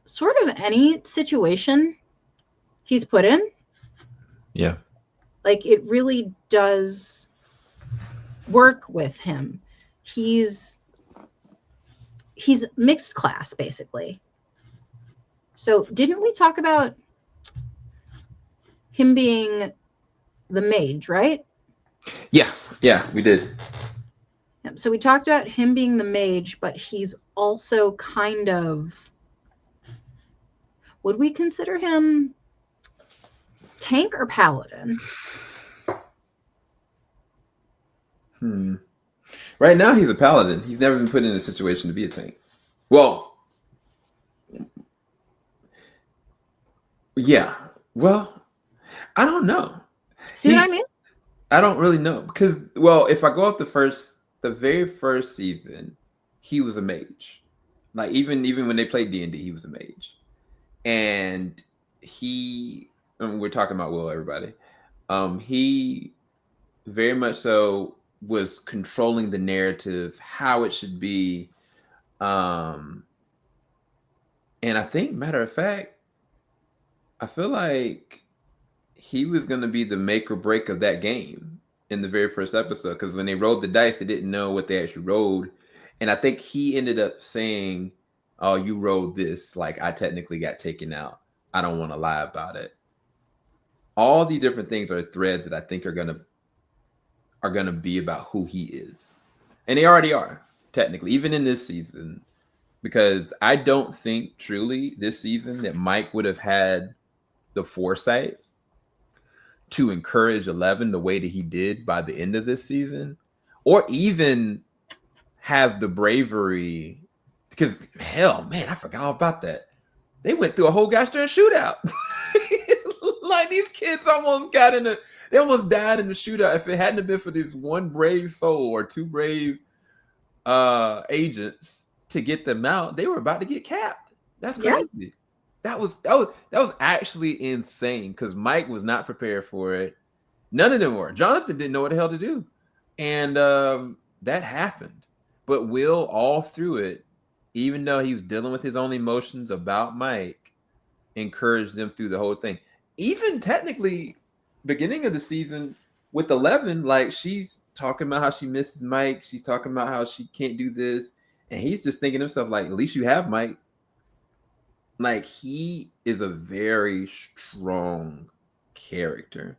sort of any situation he's put in. Yeah. Like, it really does work with him. He's mixed class, basically. So didn't we talk about him being the mage, right? Yeah, we did. So we talked about him being the mage, but he's also kind of, would we consider him tank or paladin? Right now he's a paladin. He's never been put in a situation to be a tank. Well, yeah. Well, I don't know. See what I mean? I don't really know because, well, if I go off the very first season, he was a mage. Like even when they played D&D, he was a mage, and we're talking about Will, everybody. He very much so was controlling the narrative, how it should be, and I think, matter of fact, I feel like he was going to be the make or break of that game in the very first episode, because when they rolled the dice, they didn't know what they actually rolled. And I think he ended up saying, "Oh, you rolled this. Like, I technically got taken out. I don't want to lie about it." All the different things are threads that I think are going to be about who he is. And they already are, technically, even in this season, because I don't think truly this season that Mike would have had the foresight to encourage 11 the way that he did by the end of this season, or even have the bravery, because hell, man, I forgot all about that. They went through a whole gosh darn shootout. Like, these kids almost died in the shootout. If it hadn't been for this one brave soul or two brave agents to get them out, they were about to get capped. That's crazy. Yeah. That was actually insane, because Mike was not prepared for it. None of them were. Jonathan didn't know what the hell to do, and that happened. But Will, all through it, even though he was dealing with his own emotions about Mike, encouraged them through the whole thing. Even technically, beginning of the season with 11, like, she's talking about how she misses Mike. She's talking about how she can't do this, and he's just thinking to himself, like, at least you have Mike. Like, he is a very strong character,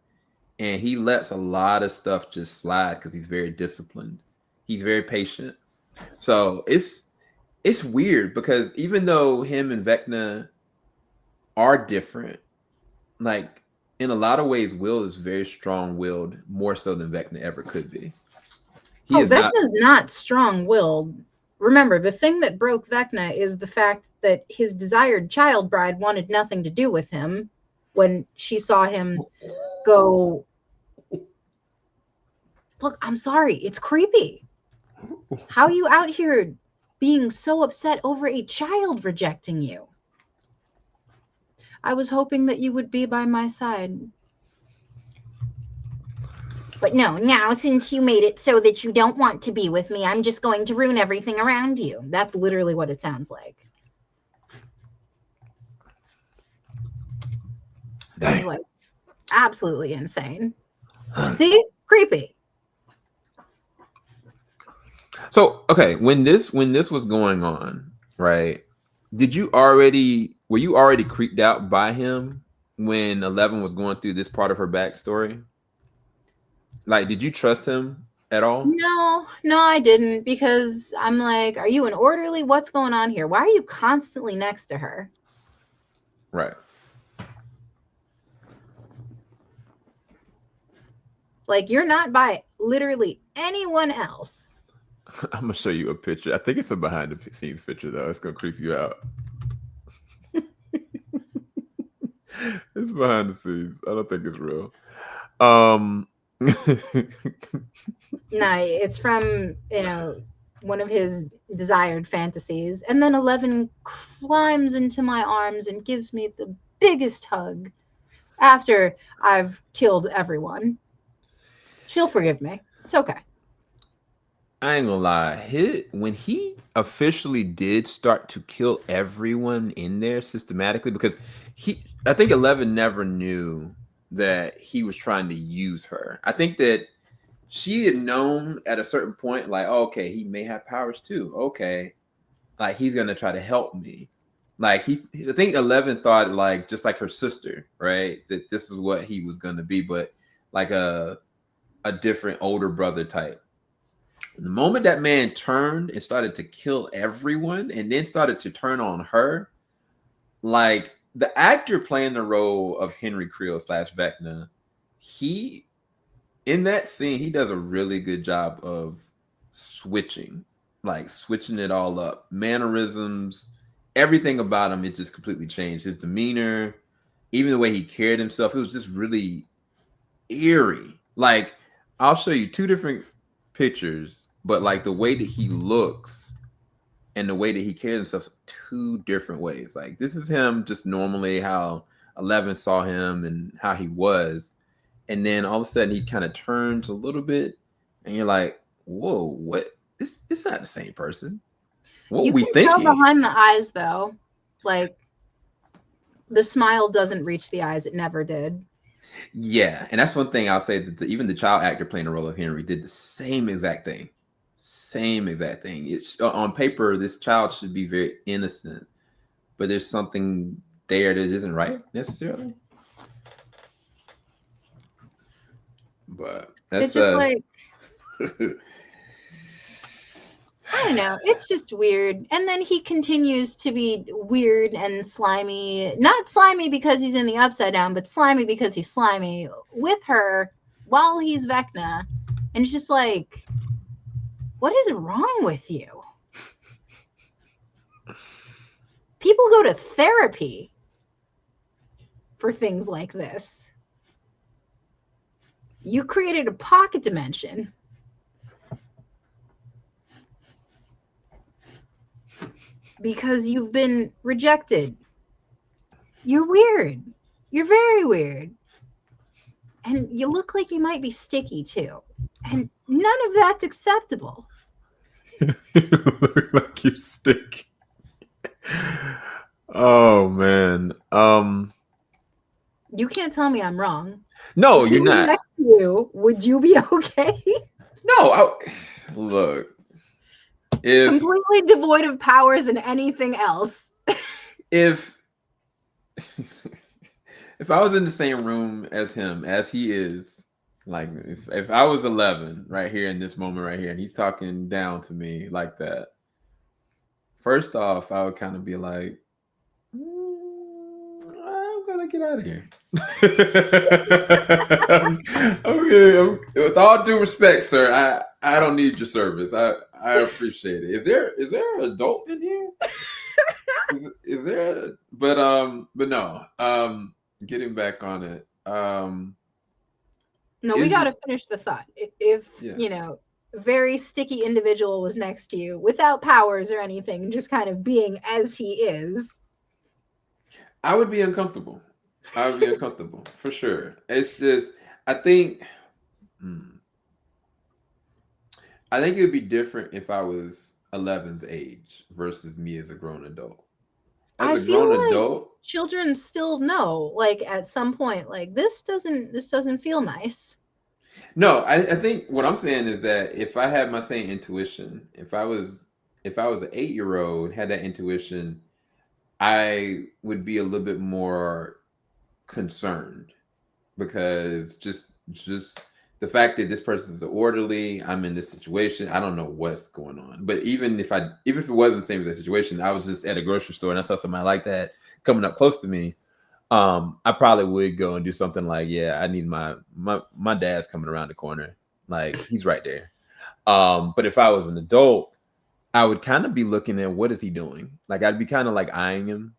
and he lets a lot of stuff just slide because he's very disciplined. He's very patient. So it's weird, because even though him and Vecna are different, like, in a lot of ways, Will is very strong-willed, more so than Vecna ever could be. Vecna's not strong-willed. Remember, the thing that broke Vecna is the fact that his desired child bride wanted nothing to do with him when she saw him go. Look, I'm sorry. It's creepy. How are you out here being so upset over a child rejecting you? I was hoping that you would be by my side. But no, now since you made it so that you don't want to be with me, I'm just going to ruin everything around you. That's literally what it sounds like. It's like absolutely insane. See? Creepy. So, okay, when this was going on, right? Were you already creeped out by him when 11 was going through this part of her backstory? Like, did you trust him at all? No, I didn't, because I'm like, are you an orderly? What's going on here? Why are you constantly next to her? Right. Like, you're not by literally anyone else. I'm gonna show you a picture. I think it's a behind the scenes picture though. It's gonna creep you out. It's behind the scenes. I don't think it's real. No, it's from, one of his desired fantasies. And then 11 climbs into my arms and gives me the biggest hug after I've killed everyone. She'll forgive me. It's okay. I ain't gonna lie. When he officially did start to kill everyone in there systematically, because I think 11 never knew that he was trying to use her. I think that she had known at a certain point, like, oh, okay, he may have powers too. Okay, like he's gonna try to help me. Like I think 11 thought like just like her sister, right? That this is what he was gonna be, but like a different older brother type. The moment that man turned and started to kill everyone and then started to turn on her, like the actor playing the role of Henry Creel / Vecna, he in that scene, he does a really good job of switching it all up. Mannerisms, everything about him, it just completely changed. His demeanor, even the way he carried himself, it was just really eerie. Like, I'll show you two different pictures, but like the way that he looks and the way that he carries himself, two different ways. Like, this is him just normally how 11 saw him and how he was. And then all of a sudden he kind of turns a little bit and you're like, whoa, what? It's not the same person. What You we can thinking? tell behind the eyes, though. Like, the smile doesn't reach the eyes. It never did. Yeah, and that's one thing I'll say that even the child actor playing the role of Henry did the same exact thing. Same exact thing. It's on paper, this child should be very innocent, but there's something there that isn't right necessarily. But that's It's just like, I don't know. It's just weird. And then he continues to be weird and slimy. Not slimy because he's in the Upside Down, but slimy because he's slimy with her while he's Vecna. And it's just like, what is wrong with you? People go to therapy for things like this. You created a pocket dimension. Because you've been rejected. You're weird. You're very weird. And you look like you might be sticky too. And none of that's acceptable. You look like you sticky. Oh man. You can't tell me I'm wrong. No, If you're he was not. next to you, would you be okay? No, look. If Completely devoid of powers and anything else. if if I was in the same room as him, as he is, like if I was 11 right here in this moment right here, and he's talking down to me like that, first off, I would kind of be like, I'm gonna get out of here. With all due respect, sir, I don't need your service. I appreciate it. Is there an adult in here? Is there? But no. Getting back on it. No, we got to finish the thought. If a very sticky individual was next to you without powers or anything, just kind of being as he is, I would be uncomfortable. I would be uncomfortable for sure. It's just, I think it would be different if I was 11's age versus me as a grown adult. As a grown adult, children still know, like at some point, like this doesn't feel nice. No, I think what I'm saying is that if I had my same intuition, if I was an 8-year-old, had that intuition, I would be a little bit more concerned because just the fact that this person's orderly, I'm in this situation, I don't know what's going on. But even if it wasn't the same as that situation, I was just at a grocery store and I saw somebody like that coming up close to me, I probably would go and do something like, yeah, I need my dad's coming around the corner. Like, he's right there. But if I was an adult, I would kind of be looking at what is he doing? Like, I'd be kind of like eyeing him,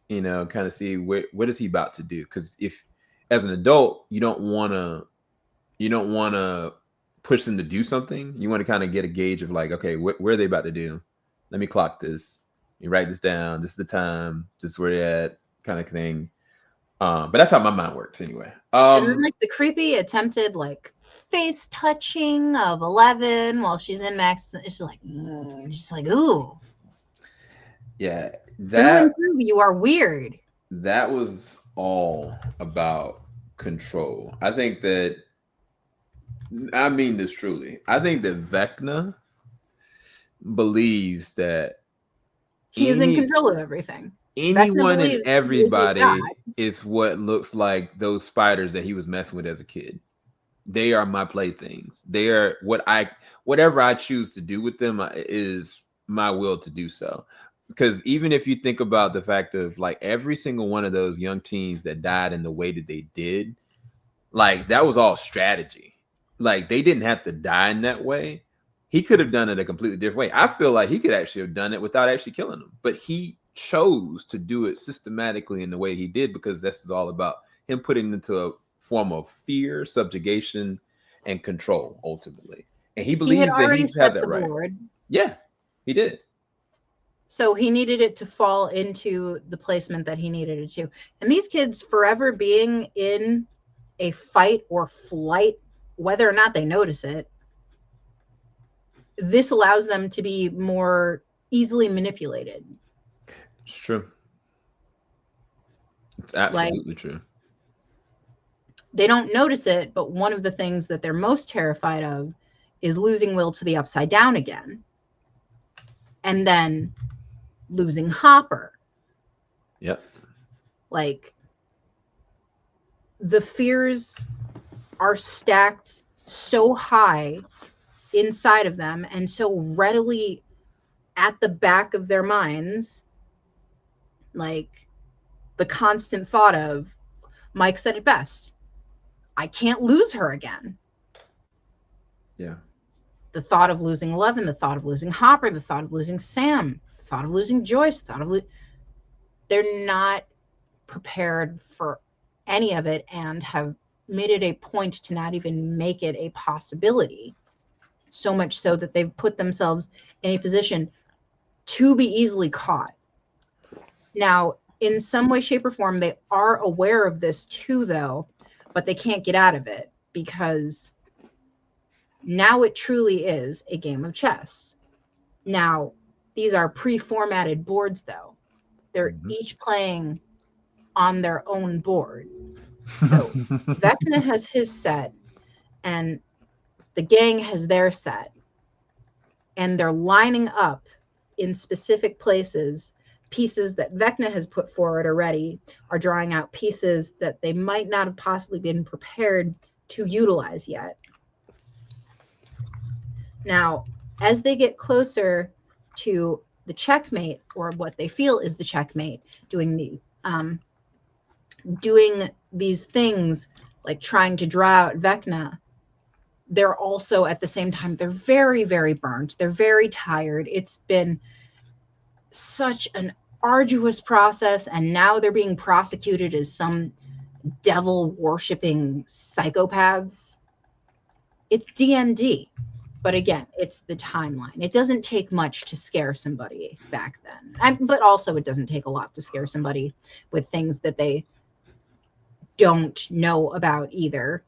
kind of see what is he about to do? Because if as an adult, you don't want to push them to do something. You want to kind of get a gauge of like, okay, where are they about to do? Let me clock this. You write this down. This is the time. This is where they're at, kind of thing. But that's how my mind works anyway. And then, like, the creepy attempted like face touching of 11 while she's in Max. It's like, she's like, ooh, yeah, through and through, you are weird. That was all about control. I think that, I mean this truly. I think that Vecna believes that he's in control of everything. Anyone and everybody is what looks like those spiders that he was messing with as a kid. They are my playthings. They are whatever I choose to do with them is my will to do so. Because even if you think about the fact of like every single one of those young teens that died in the way that they did, like that was all strategy. Like they didn't have to die in that way. He could have done it a completely different way. I feel like he could actually have done it without actually killing them, but he chose to do it systematically in the way he did because this is all about him putting into a form of fear, subjugation, and control ultimately. And he believes that he's had that right. Board. Yeah, he did. So he needed it to fall into the placement that he needed it to. And these kids forever being in a fight or flight, whether or not they notice it, this allows them to be more easily manipulated. It's true. It's absolutely true. They don't notice it, but one of the things that they're most terrified of is losing Will to the Upside Down again. And then losing Hopper. Yep. Like, the fears are stacked so high inside of them and so readily at the back of their minds. Like, the constant thought of, Mike said it best, I can't lose her again. Yeah. The thought of losing 11, the thought of losing Hopper, the thought of losing Sam, the thought of losing Joyce, the thought of they're not prepared for any of it and have made it a point to not even make it a possibility. So much so that they've put themselves in a position to be easily caught. Now, in some way, shape, or form, they are aware of this too, though, but they can't get out of it because now it truly is a game of chess. Now, these are pre-formatted boards, though. They're each playing on their own board. So Vecna has his set, and the gang has their set. And they're lining up in specific places. Pieces that Vecna has put forward already are drawing out pieces that they might not have possibly been prepared to utilize yet. Now, as they get closer to the checkmate, or what they feel is the checkmate, doing these things like trying to draw out Vecna, they're also at the same time, they're very, very burnt. They're very tired. It's been such an arduous process, and now they're being prosecuted as some devil worshipping psychopaths. It's D&D, but again, it's the timeline. It doesn't take much to scare somebody back then, but also it doesn't take a lot to scare somebody with things that they don't know about either.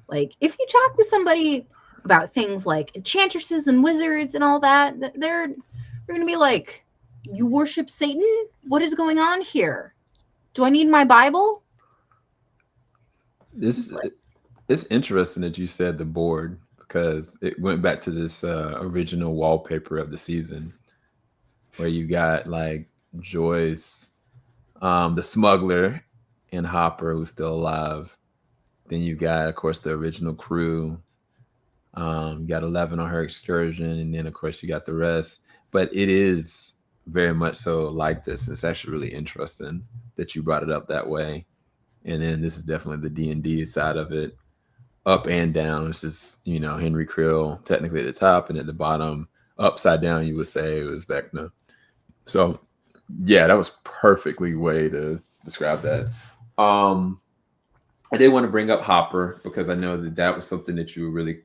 Like, if you talk to somebody about things like enchantresses and wizards and all that, they're going to be like, you worship Satan? What is going on here? Do I need my Bible? It's interesting that you said the board, because it went back to this original wallpaper of the season where you got like Joyce, the smuggler, and Hopper, who's still alive. Then you got, of course, the original crew. You got 11 on her excursion, and then of course you got the rest. But it is very much so like this. It's actually really interesting that you brought it up that way. And then this is definitely the D&D side of it, up and down. It's just, you know, Henry Krill technically at the top, and at the bottom, upside down, you would say it was Vecna. So yeah, that was perfectly way to describe that. I did want to bring up Hopper because I know that that was something that you were really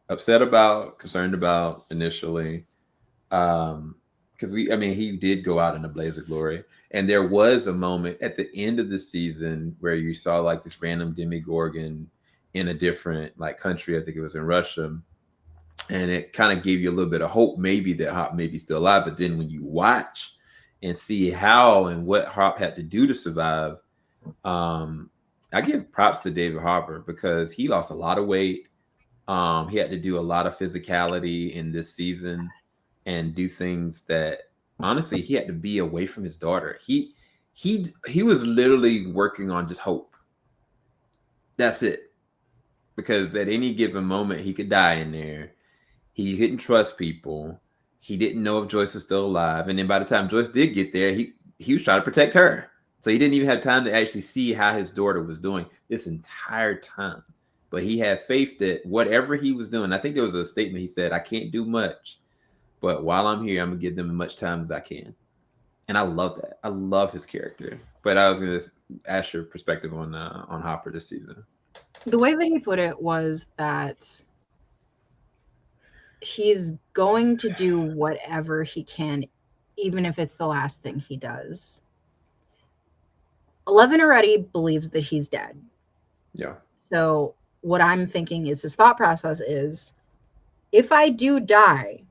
upset about, concerned about initially. Because he did go out in a blaze of glory. And there was a moment at the end of the season where you saw like this random Demigorgon in a different like country. I think it was in Russia. And it kind of gave you a little bit of hope, maybe that Hop may be still alive. But then when you watch and see how and what Hop had to do to survive, I give props to David Harbour because he lost a lot of weight. He had to do a lot of physicality in this season and do things that honestly he had to be away from his daughter. He was literally working on just hope. That's it. Because at any given moment he could die in there. He couldn't trust people. He didn't know if Joyce was still alive. And then by the time Joyce did get there, he was trying to protect her. So he didn't even have time to actually see how his daughter was doing this entire time. But he had faith that whatever he was doing, I think there was a statement he said, I can't do much, but while I'm here, I'm going to give them as much time as I can. And I love that. I love his character. But I was going to ask your perspective on Hopper this season. The way that he put it was that he's going to do whatever he can, even if it's the last thing he does. 11 already believes that he's dead. Yeah. So what I'm thinking is his thought process is, if I do die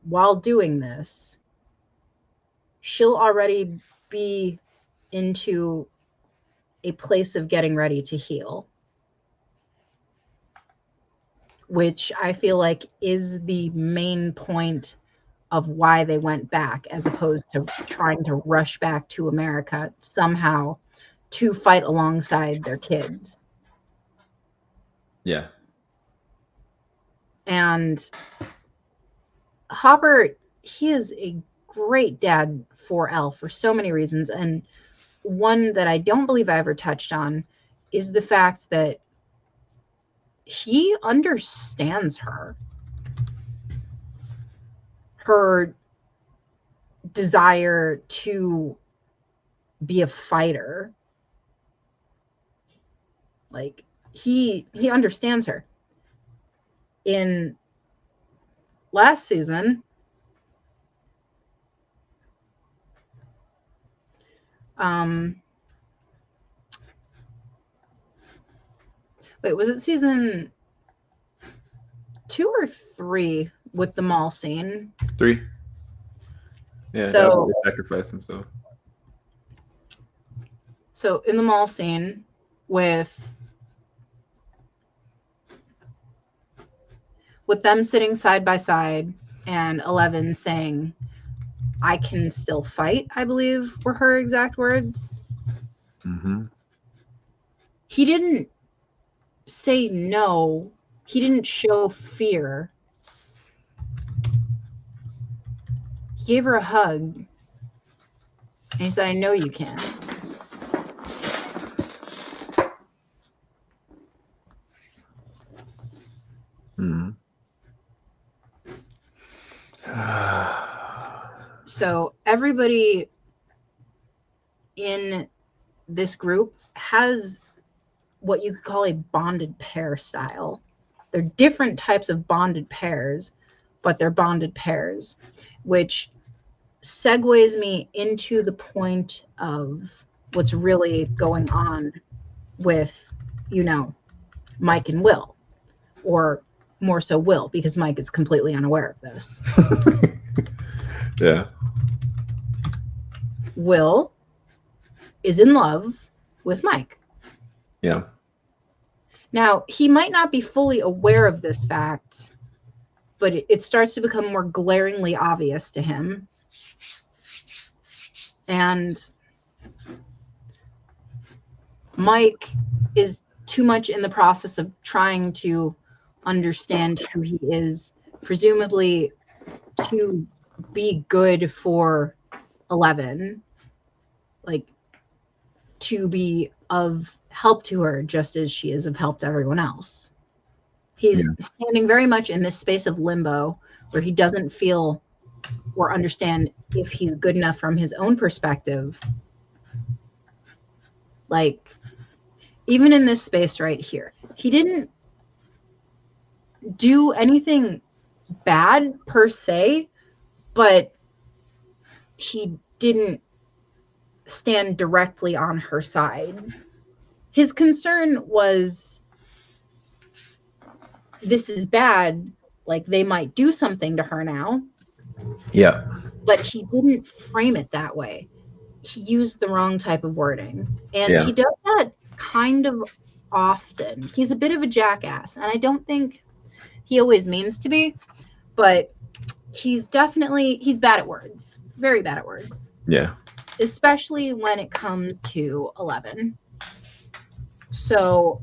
while doing this, she'll already be into a place of getting ready to heal, which I feel like is the main point of why they went back, as opposed to trying to rush back to America somehow to fight alongside their kids. Yeah. And Hopper, he is a great dad for Elle for so many reasons. And one that I don't believe I ever touched on is the fact that he understands her desire to be a fighter. Like he understands her. In last season, wait, was it season 2 or 3 with the mall scene? 3. Yeah, so that was they sacrificed himself. So in the mall scene with them sitting side by side and 11 saying, I can still fight, I believe were her exact words. Mm-hmm. He didn't say no. He didn't show fear. He gave her a hug. And he said, I know you can. Mm-hmm. So everybody in this group has what you could call a bonded pair style. They're different types of bonded pairs, but they're bonded pairs, which segues me into the point of what's really going on with, Mike and Will, or more so Will, because Mike is completely unaware of this. Yeah. Will is in love with Mike. Yeah. Now, he might not be fully aware of this fact, but it starts to become more glaringly obvious to him. And Mike is too much in the process of trying to understand who he is, presumably to be good for 11, like to be of help to her just as she is of help to everyone else. He's standing very much in this space of limbo where he doesn't feel or understand if he's good enough from his own perspective. Like, even in this space right here, he didn't do anything bad per se, but he didn't stand directly on her side. His concern was, this is bad, like they might do something to her now. Yeah. But he didn't frame it that way. He used the wrong type of wording. And he does that kind of often. He's a bit of a jackass, and I don't think he always means to be, but he's bad at words. Very bad at words. Yeah. Especially when it comes to 11. So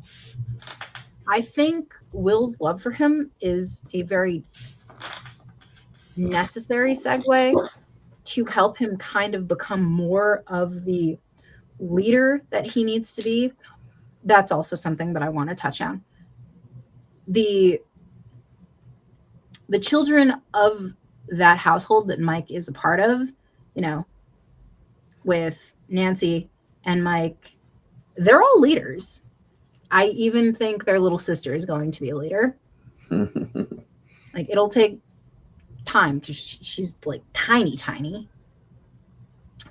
I think Will's love for him is a very necessary segue to help him kind of become more of the leader that he needs to be. That's also something that I want to touch on. The children of that household that Mike is a part of, you know, with Nancy and Mike, they're all leaders. I even think their little sister is going to be a leader. Like, it'll take time because she's like tiny,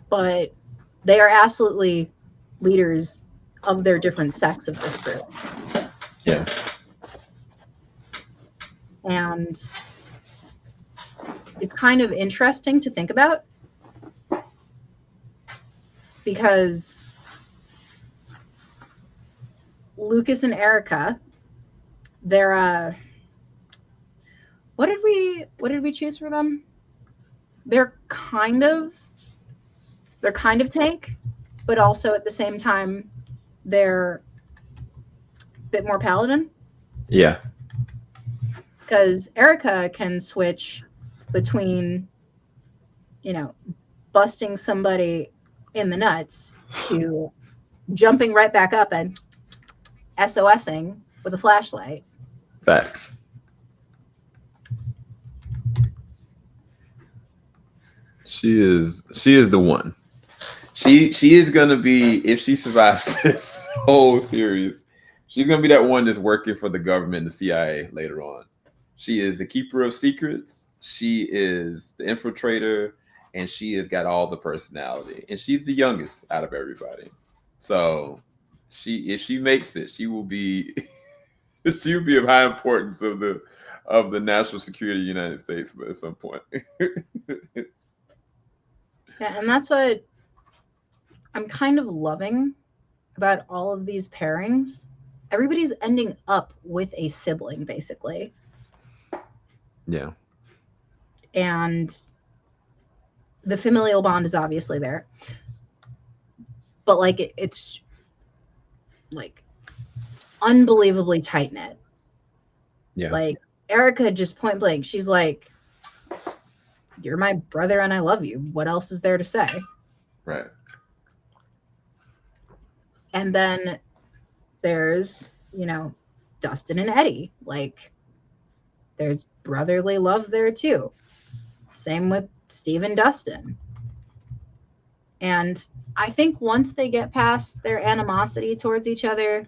but they are absolutely leaders of their different sects of this group. Yeah. And it's kind of interesting to think about because Lucas and Erica, they're what did we choose for them? They're kind of tank, but also at the same time they're a bit more paladin. Yeah. Because Erica can switch between, you know, busting somebody in the nuts to jumping right back up and SOSing with a flashlight. Facts. She is the one. She is gonna be, if she survives this whole series, she's gonna be that one that's working for the government, the CIA later on. She is the keeper of secrets. She is the infiltrator, and she has got all the personality. And she's the youngest out of everybody. So if she makes it, she will be she will be of high importance of the national security of the United States at some point. Yeah, and that's what I'm kind of loving about all of these pairings. Everybody's ending up with a sibling, basically. Yeah. And the familial bond is obviously there. But like it's like unbelievably tight knit. Yeah. Like Erica just point blank, she's like, "You're my brother and I love you. What else is there to say?" Right. And then there's, you know, Dustin and Eddie. Like, there's brotherly love there too. Same with Steve and Dustin. And I think once they get past their animosity towards each other,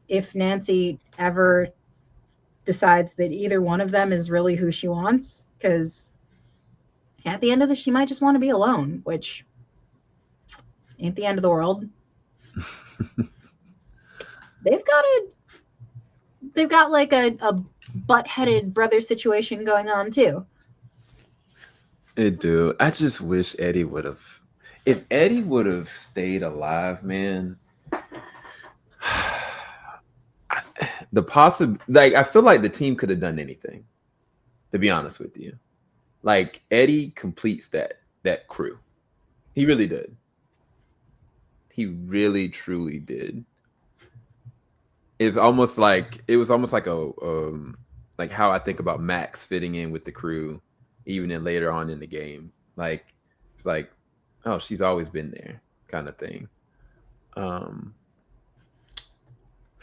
if Nancy ever decides that either one of them is really who she wants, because at the end of this, she might just want to be alone, which ain't the end of the world. They've got like a butt-headed brother situation going on too. It do. I just wish Eddie would have. If Eddie would have stayed alive, man. I feel like the team could have done anything. To be honest with you, like Eddie completes that crew. He really did. He really truly did. is almost like it was almost like a like how I think about Max fitting in with the crew, even in later on in the game. Like it's like, oh, she's always been there, kind of thing. Um,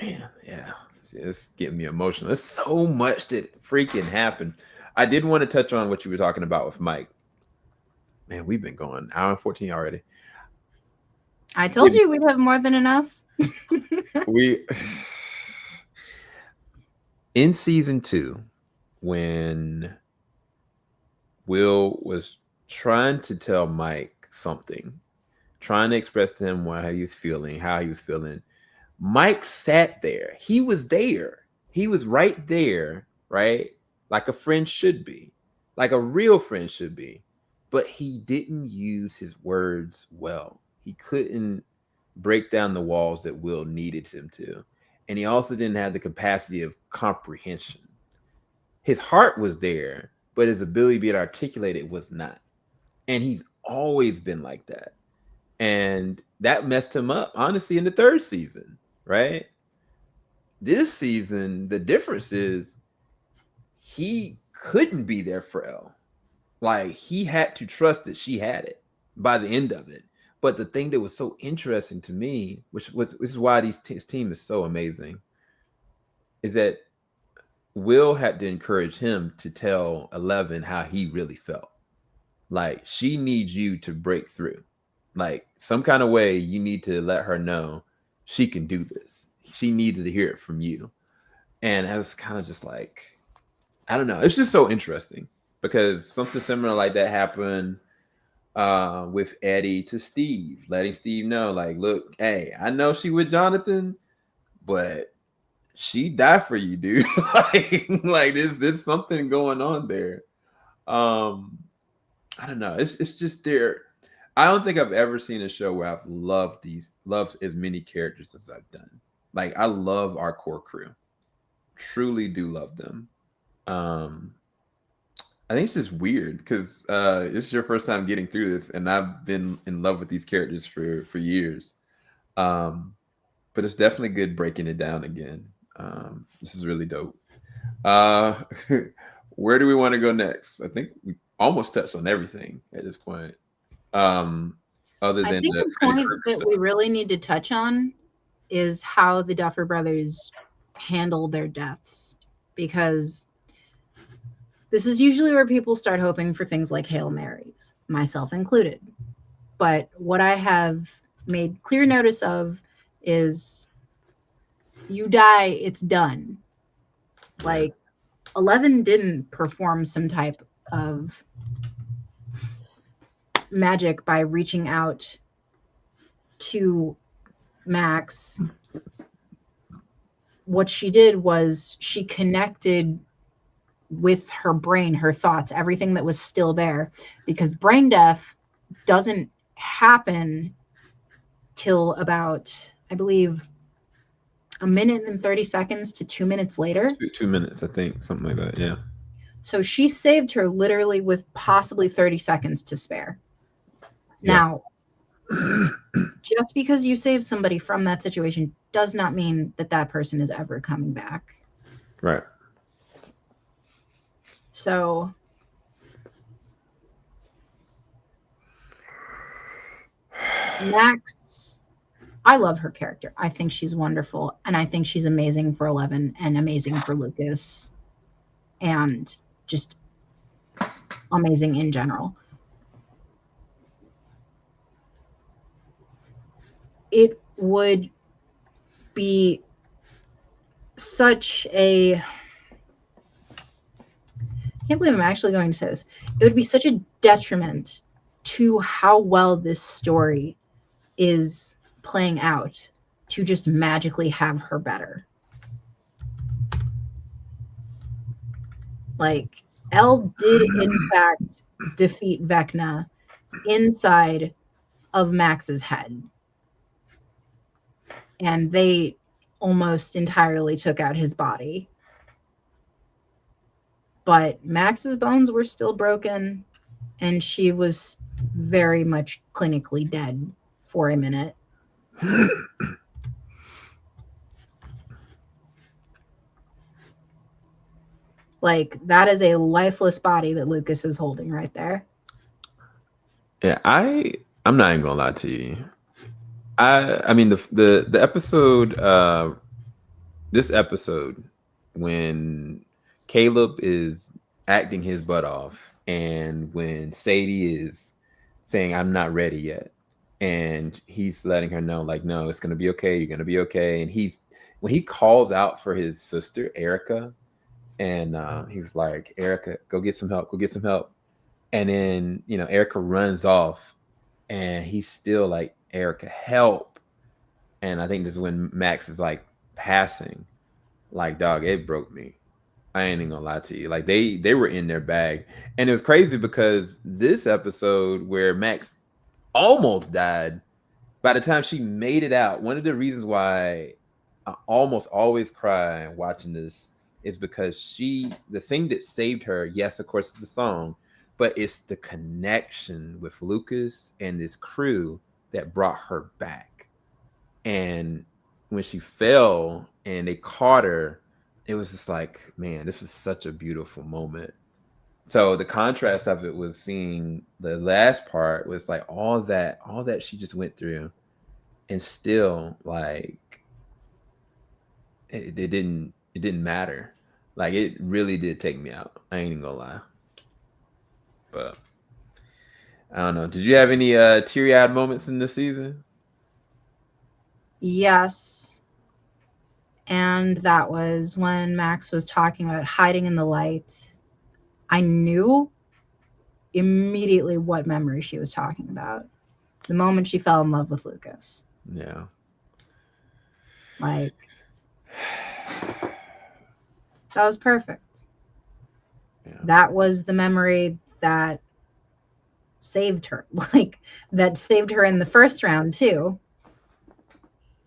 man, yeah, it's getting me emotional. There's so much that freaking happened. I did want to touch on what you were talking about with Mike. Man, we've been going hour and 14 already. I told you we'd have more than enough. We in season 2, when Will was trying to tell Mike something, trying to express to him how he was feeling. Mike sat there. He was there. He was right there, right? Like a friend should be, like a real friend should be. But he didn't use his words well. He couldn't break down the walls that Will needed him to. And he also didn't have the capacity of comprehension. His heart was there, but his ability to be articulated was not. And he's always been like that. And that messed him up, honestly, in the 3rd season, right? This season, the difference is he couldn't be there for Elle. Like, he had to trust that she had it by the end of it. But the thing that was so interesting to me, which is why his team is so amazing, is that Will had to encourage him to tell 11 how he really felt. Like, she needs you to break through. Like, some kind of way you need to let her know she can do this. She needs to hear it from you. And I was kind of just like, I don't know. It's just so interesting because something similar like that happened with Eddie to Steve, letting Steve know, like, look, hey, I know she with Jonathan, but she died for you, dude. like there's something going on there. I don't know. It's just there. I don't think I've ever seen a show where I've loved as many characters as I've done. Like, I love our core crew. Truly do love them. I think it's just weird because it's your first time getting through this, and I've been in love with these characters for years. But it's definitely good breaking it down again. This is really dope. Where do we want to go next? I think we almost touched on everything at this point. Other than I think the point that we really need to touch on is how the Duffer Brothers handle their deaths, because this is usually where people start hoping for things like Hail Marys, myself included. But what I have made clear notice of is you die, it's done. Like, 11 didn't perform some type of magic by reaching out to Max. What she did was she connected with her brain, her thoughts, everything that was still there, because brain death doesn't happen till about, I believe, 1 minute and 30 seconds to 2 minutes later. 2 minutes, I think, something like that. Yeah. So she saved her literally with possibly 30 seconds to spare. Yeah. Now, just because you save somebody from that situation does not mean that that person is ever coming back. Right. So Max, I love her character. I think she's wonderful, and I think she's amazing for 11 and amazing for Lucas, and just amazing in general. It would be such a, I can't believe I'm actually going to say this. It would be such a detriment to how well this story is playing out to just magically have her better. Like, Elle did in fact defeat Vecna inside of Max's head. And they almost entirely took out his body. But Max's bones were still broken, and she was very much clinically dead for a minute. Like, that is a lifeless body that Lucas is holding right there. Yeah, I'm not even gonna lie to you. I mean the episode this episode when Caleb is acting his butt off and when Sadie is saying I'm not ready yet and he's letting her know like no, it's gonna be okay, you're gonna be okay, and when he calls out for his sister Erica and he was like, Erica, go get some help, and then Erica runs off and he's still like, Erica, help. And I think this is when Max is like passing. Like, dog, it broke me. I ain't even gonna lie to you. Like they were in their bag. And it was crazy because this episode where Max almost died, by the time she made it out, one of the reasons why I almost always cry watching this is because the thing that saved her, yes, of course, it's the song, but it's the connection with Lucas and this crew that brought her back. And when she fell and they caught her, it was just like, man, this is such a beautiful moment. So the contrast of it was seeing the last part was like all that she just went through, and still like it didn't matter. Like it really did take me out. I ain't even gonna lie. But I don't know. Did you have any teary-eyed moments in this season? Yes. And that was when Max was talking about hiding in the light. I knew immediately what memory she was talking about. The moment she fell in love with Lucas. Yeah. Like, that was perfect. Yeah. That was the memory that saved her. Like, that saved her in the first round, too.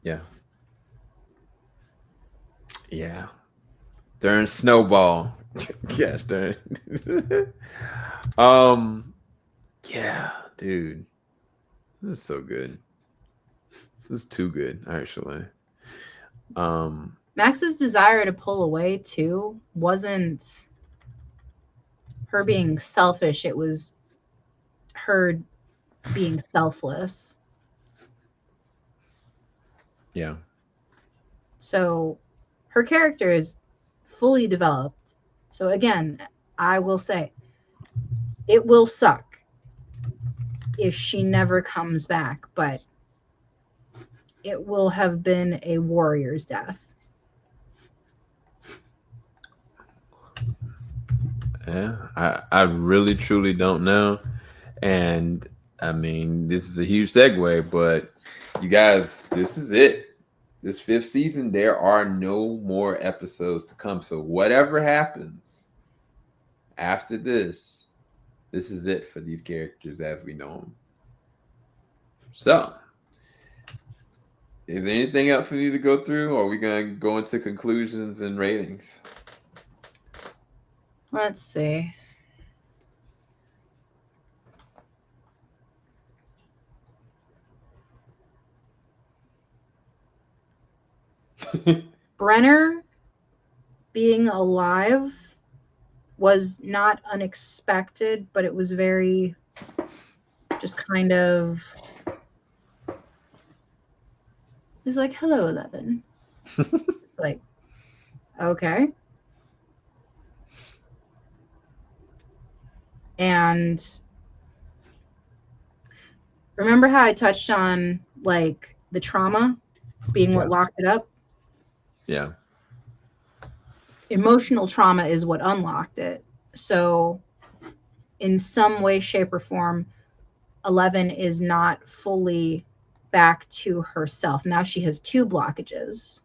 Yeah. Yeah. During Snowball. Yes, during. Yeah, dude. This is so good. This is too good, actually. Max's desire to pull away too wasn't her being selfish, it was her being selfless. Yeah. So her character is fully developed. So again, I will say it will suck if she never comes back, but it will have been a warrior's death. Yeah, I really truly don't know. And I mean, this is a huge segue, but you guys, this is it. This 5th season, there are no more episodes to come. So whatever happens after this is it for these characters as we know them. So, is there anything else we need to go through, or are we going to go into conclusions and ratings? Let's see. Brenner being alive was not unexpected, but it was very just kind of, it was like, hello, 11. It's like, okay. And remember how I touched on like the trauma being what locked it up? Yeah. Emotional trauma is what unlocked it. So in some way, shape, or form, 11 is not fully back to herself. Now she has 2 blockages.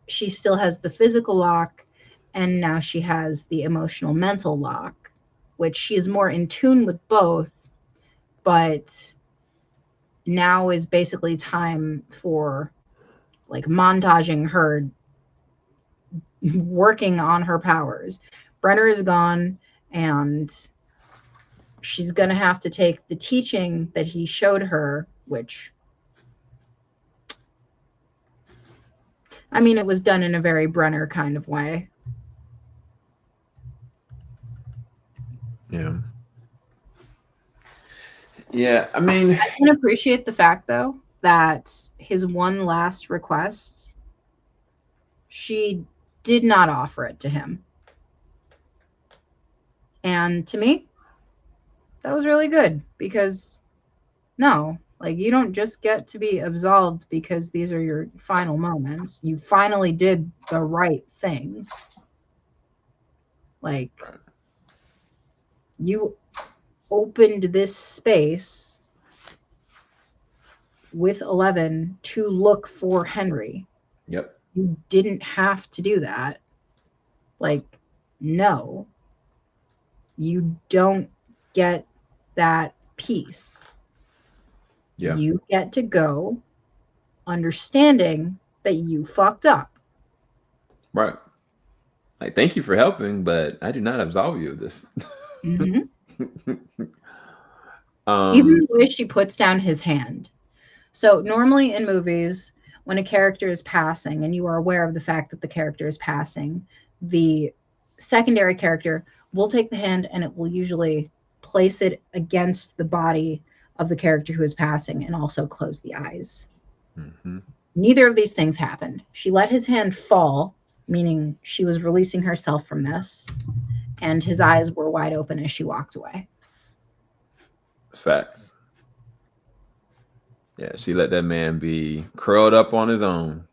She still has the physical lock, and now she has the emotional mental lock, which she is more in tune with both, but now is basically time for like montaging her working on her powers. Brenner is gone, and she's going to have to take the teaching that he showed her, which, I mean, it was done in a very Brenner kind of way. Yeah. Yeah. I mean, I can appreciate the fact, though, that his one last request, she did not offer it to him. And to me, that was really good because no, like you don't just get to be absolved because these are your final moments. You finally did the right thing. Like you opened this space with 11 to look for Henry. yep. You didn't have to do that. Like, no, you don't get that piece. Yeah. You get to go understanding that you fucked up. Right. Like, thank you for helping, but I do not absolve you of this. Mm-hmm. um, Even the way she puts down his hand. So normally in movies, when a character is passing and you are aware of the fact that the character is passing, the secondary character will take the hand and it will usually place it against the body of the character who is passing and also close the eyes. mm-hmm. Neither of these things happened. She let his hand fall, meaning she was releasing herself from this, and his eyes were wide open as she walked away. Facts. Yeah, she let that man be curled up on his own.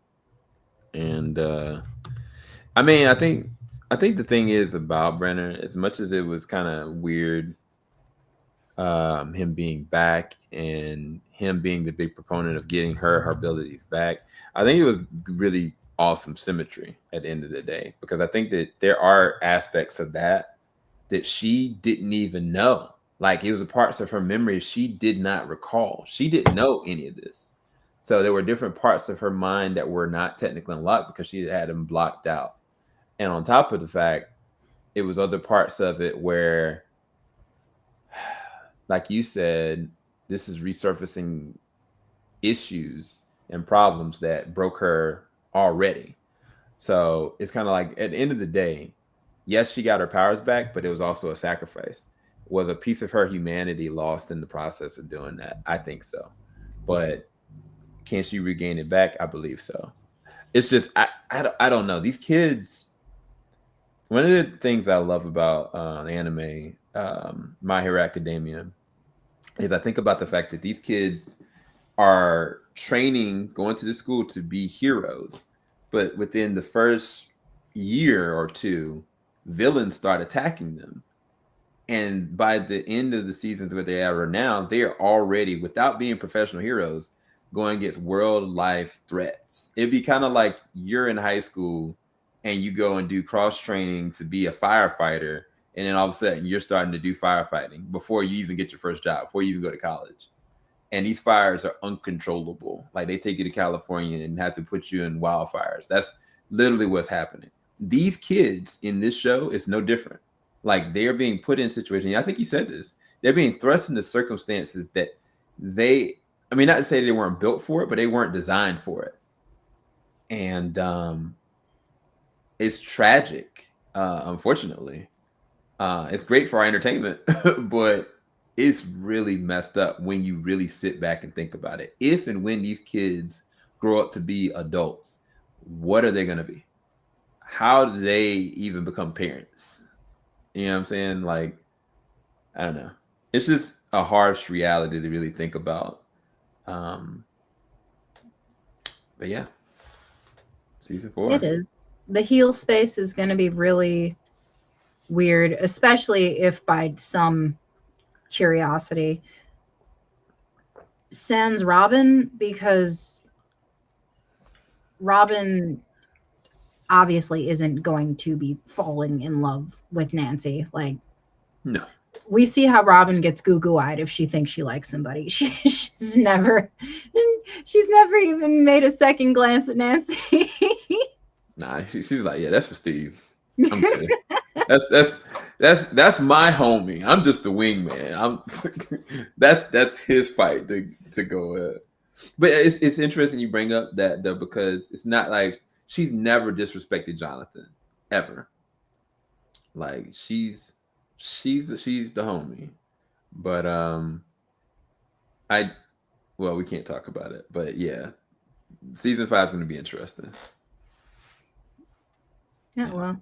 And I mean, I think the thing is about Brenner, as much as it was kind of weird, him being back and him being the big proponent of getting her abilities back, I think it was really awesome symmetry at the end of the day, because I think that there are aspects of that she didn't even know. Like, it was a parts of her memory she did not recall. She didn't know any of this. So there were different parts of her mind that were not technically unlocked because she had them blocked out. And on top of the fact, it was other parts of it where, like you said, this is resurfacing issues and problems that broke her already. So it's kind of like, at the end of the day, yes, she got her powers back, but it was also a sacrifice. Was a piece of her humanity lost in the process of doing that? I think so. But can she regain it back? I believe so. It's just, I don't know. These kids, one of the things I love about anime, My Hero Academia, is I think about the fact that these kids are training, going to the school to be heroes. But within the first year or two, villains start attacking them. And by the end of the seasons where they are now, they are already, without being professional heroes, going against world life threats. It'd be kind of like you're in high school and you go and do cross training to be a firefighter, and then all of a sudden you're starting to do firefighting before you even get your first job, before you even go to college. And these fires are uncontrollable. Like, they take you to California and have to put you in wildfires. That's literally what's happening. These kids in this show is no different. Like, they're being put in situations. I think you said this. They're being thrust into circumstances that they, I mean, not to say they weren't built for it, but they weren't designed for it. And it's tragic, unfortunately. It's great for our entertainment, but it's really messed up when you really sit back and think about it. If and when these kids grow up to be adults, what are they going to be? How do they even become parents? You know what I'm saying? Like, I don't know. It's just a harsh reality to really think about. But yeah, season 4. It is. The heel space is going to be really weird, especially if by some curiosity sans Robin, because Robin obviously isn't going to be falling in love with Nancy. Like, no, we see how Robin gets goo-goo-eyed if she thinks she likes somebody. She's never even made a second glance at Nancy. nah, she's like, yeah, that's for Steve. I'm good. That's my homie. I'm just the wingman. That's his fight to go ahead. But it's interesting you bring up that, though, because it's not like she's never disrespected Jonathan ever. Like, she's she's the homie. But we can't talk about it. But yeah, season 5 is going to be interesting. Yeah, well,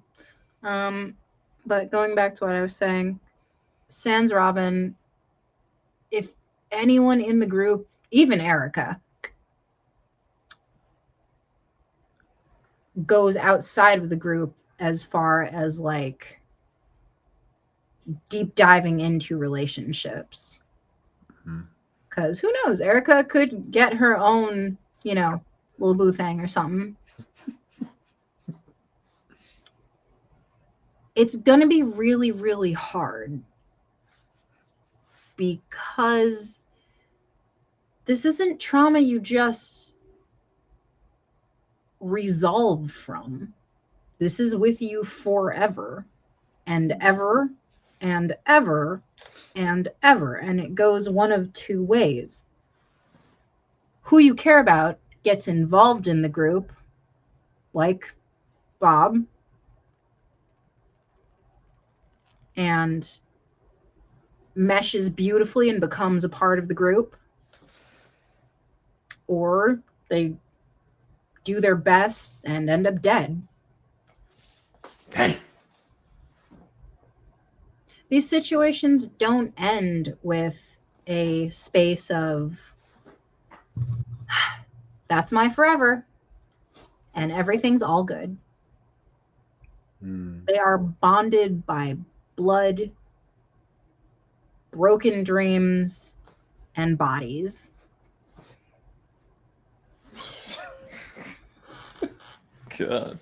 but going back to what I was saying, sans Robin, if anyone in the group, even Erica, goes outside of the group as far as like deep diving into relationships, because who knows, Erica could get her own, little boo thing or something. It's gonna be really, really hard because this isn't trauma you just resolve from. This is with you forever and ever and ever and ever. And it goes one of two ways. Who you care about gets involved in the group, like Bob, and meshes beautifully and becomes a part of the group, or they do their best and end up dead. Dang. These situations don't end with a space of that's my forever and everything's all good. They are bonded by blood, broken dreams, and bodies. God.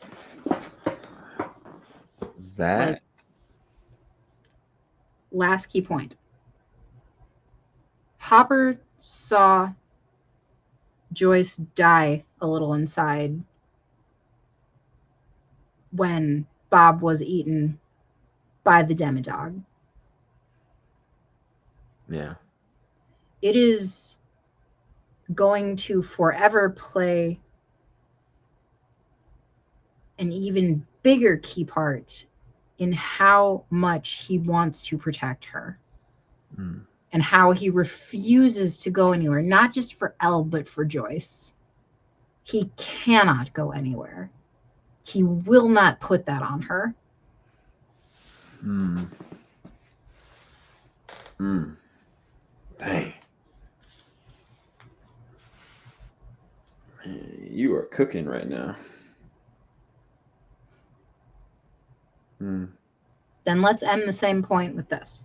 That. Last key point. Hopper saw Joyce die a little inside when Bob was eaten by the demidog. Yeah. It is going to forever play an even bigger key part in how much he wants to protect her and how he refuses to go anywhere, not just for Elle, but for Joyce. He cannot go anywhere. He will not put that on her. Dang. You are cooking right now. Then let's end the same point with this.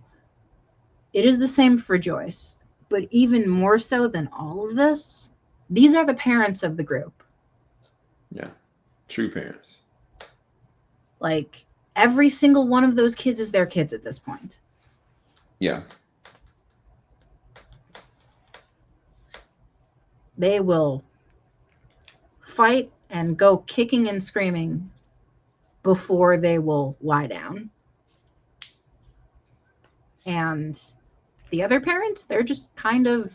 It is the same for Joyce, but even more so than all of this, these are the parents of the group. Yeah. True parents. Like, every single one of those kids is their kids at this point. Yeah. They will fight and go kicking and screaming before they will lie down. And the other parents, they're just kind of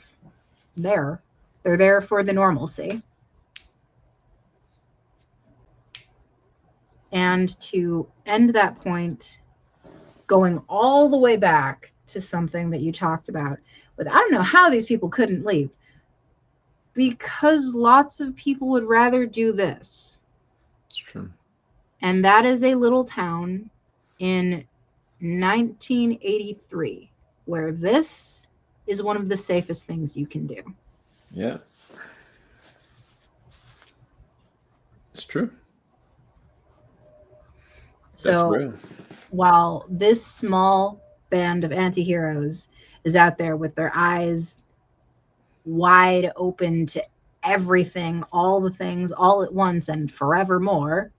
there. They're there for the normalcy. And to end that point, going all the way back to something that you talked about, but I don't know how these people couldn't leave. Because lots of people would rather do this. It's true. And that is a little town in 1983 where this is one of the safest things you can do. Yeah. It's true. That's So real. While this small band of anti-heroes is out there with their eyes wide open to everything, all the things, all at once and forevermore,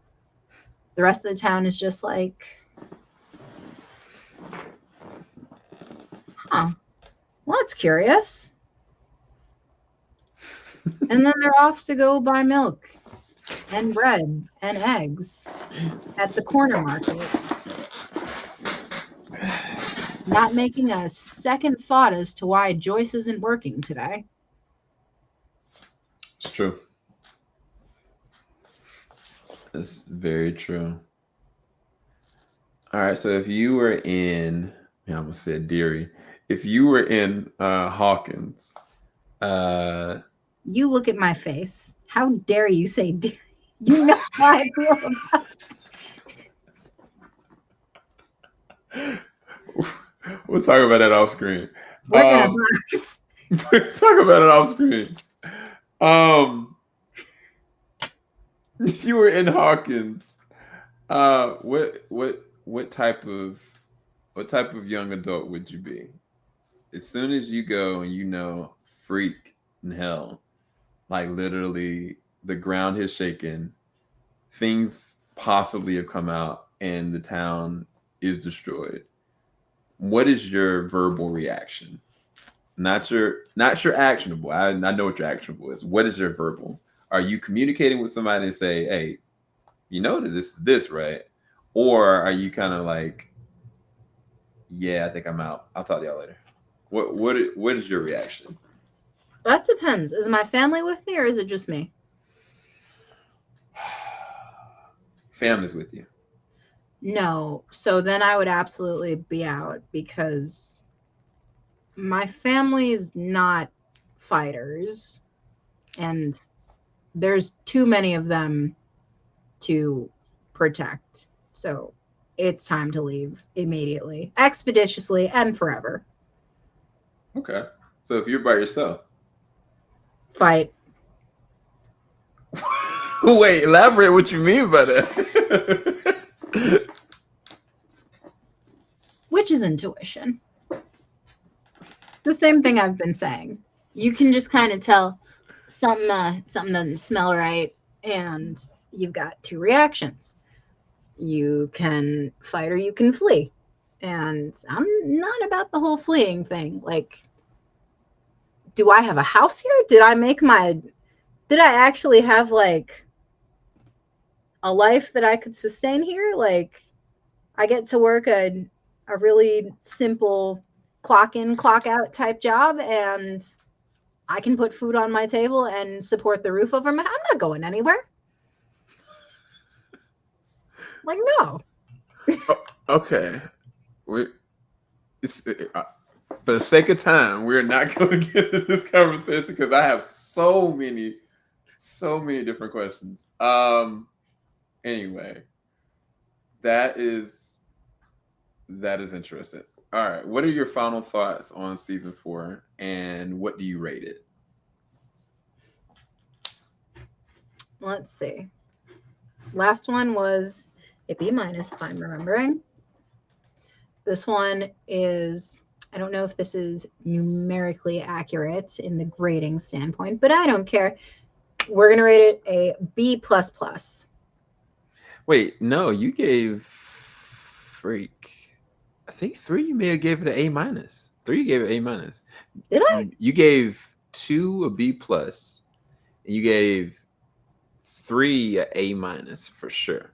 the rest of the town is just like, well, that's curious. And then they're off to go buy milk and bread and eggs at the corner market, not making a second thought as to why Joyce isn't working today. It's true. It's very true. All right, so if you were in Yeah, I almost said Deary. If you were in Hawkins, You look at my face. How dare you say Deary? You know how I feel about we'll talk about that off screen. We're gonna box. We'll talk about it off screen. If you were in Hawkins, what type of young adult would you be? As soon as you go and freak in hell, like literally the ground has shaken, things possibly have come out, and the town is destroyed. What is your verbal reaction? Not your actionable. I know what your actionable is. What is your verbal? Are you communicating with somebody and say, "Hey, you know that this is this, right?" Or are you kind of like, "Yeah, I think I'm out. I'll talk to y'all later." What is your reaction? That depends. Is my family with me or is it just me? Family's with you. No. So then I would absolutely be out because my family is not fighters and there's too many of them to protect. So it's time to leave immediately, expeditiously, and forever. Okay. So if you're by yourself, Fight. wait, elaborate what you mean by that. Which is intuition. The same thing I've been saying. You can just kind of tell something doesn't smell right, and you've got two reactions. You can fight or you can flee. And I'm not about the whole fleeing thing. Like, do I have a house here? Did I actually have like a life that I could sustain here? Like, I get to work a really simple clock in, clock out type job, and I can put food on my table and support the roof over my. I'm not going anywhere. Like, no. Okay. For the sake of time, we're not going to get into this conversation because I have so many different questions. Anyway, that is interesting. All right, what are your final thoughts on season 4, and what do you rate it? Let's see. Last one was a B- if I'm remembering. This one is, I don't know if this is numerically accurate in the grading standpoint, but I don't care. We're going to rate it a B++. Wait, no, you gave freak. I think 3 you may have gave it an A-. 3 you gave it A-. Did I? You gave 2 a B+, and you gave 3 a A- for sure.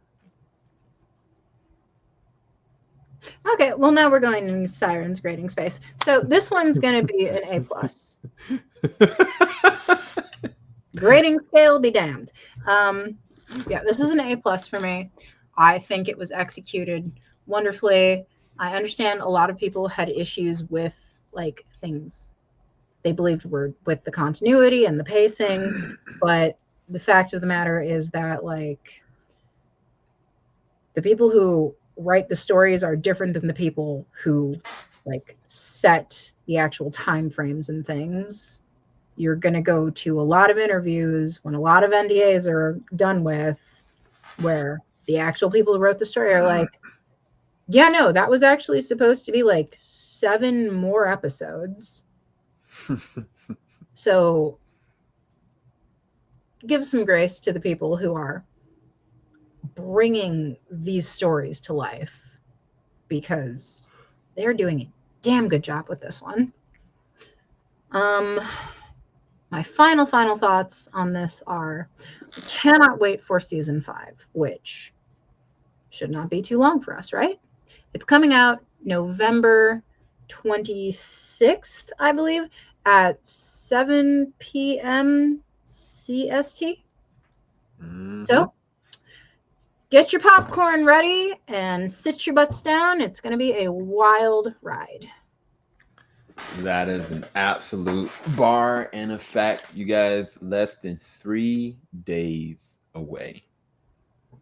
Okay, well now we're going in Siren's grading space. So this one's going to be an A+. Grading scale be damned. Yeah, this is an A+ for me. I think it was executed wonderfully. I understand a lot of people had issues with like things they believed were with the continuity and the pacing, but the fact of the matter is that like the people who write the stories are different than the people who like set the actual time frames and things. You're going to go to a lot of interviews when a lot of NDAs are done with where the actual people who wrote the story are like, yeah, no, that was actually supposed to be like 7 more episodes. So give some grace to the people who are bringing these stories to life because they're doing a damn good job with this one. My final thoughts on this are I cannot wait for season 5, which should not be too long for us, right? It's coming out November 26th, I believe, at 7 p.m. CST. Mm-hmm. So get your popcorn ready and sit your butts down. It's going to be a wild ride. That is an absolute bar. And in fact, you guys, less than 3 days away.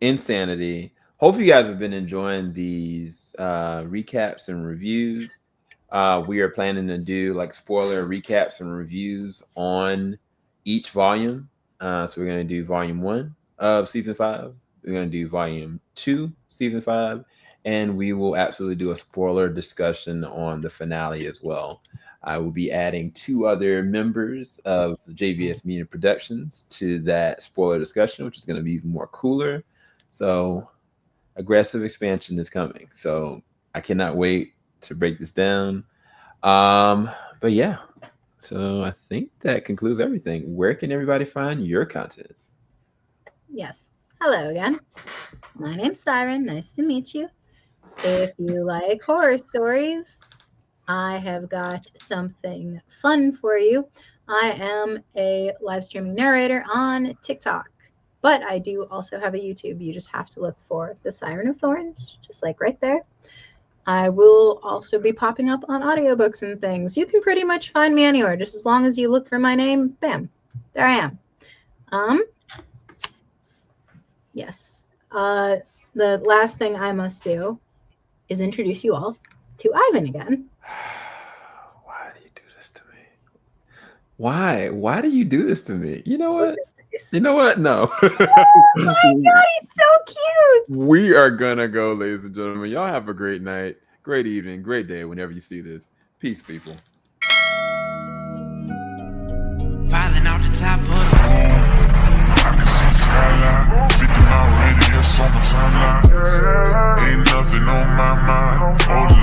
Insanity. Hope you guys have been enjoying these recaps and reviews. We are planning to do like spoiler recaps and reviews on each volume. So we're going to do volume 1 of season 5. We're going to do volume 2, season 5. And we will absolutely do a spoiler discussion on the finale as well. I will be adding 2 other members of JVS Media Productions to that spoiler discussion, which is going to be even more cooler. So aggressive expansion is coming. So I cannot wait to break this down. But yeah, so I think that concludes everything. Where can everybody find your content? Yes. Hello again. My name's Siren. Nice to meet you. If you like horror stories, I have got something fun for you. I am a live streaming narrator on TikTok, but I do also have a YouTube. You just have to look for The Siren of Thorns, just like right there. I will also be popping up on audiobooks and things. You can pretty much find me anywhere, just as long as you look for my name. Bam, there I am. Yes. The last thing I must do is introduce you all to Ivan again. Why do you do this to me? Why? Why do you do this to me? You know what? You know what? No. Oh my God, he's so cute. We are gonna go, ladies and gentlemen. Y'all have a great night, great evening, great day whenever you see this. Peace, people. Filing out the top of I can see the skyline, 50 mile radius on my timeline. Ain't nothing on my mind.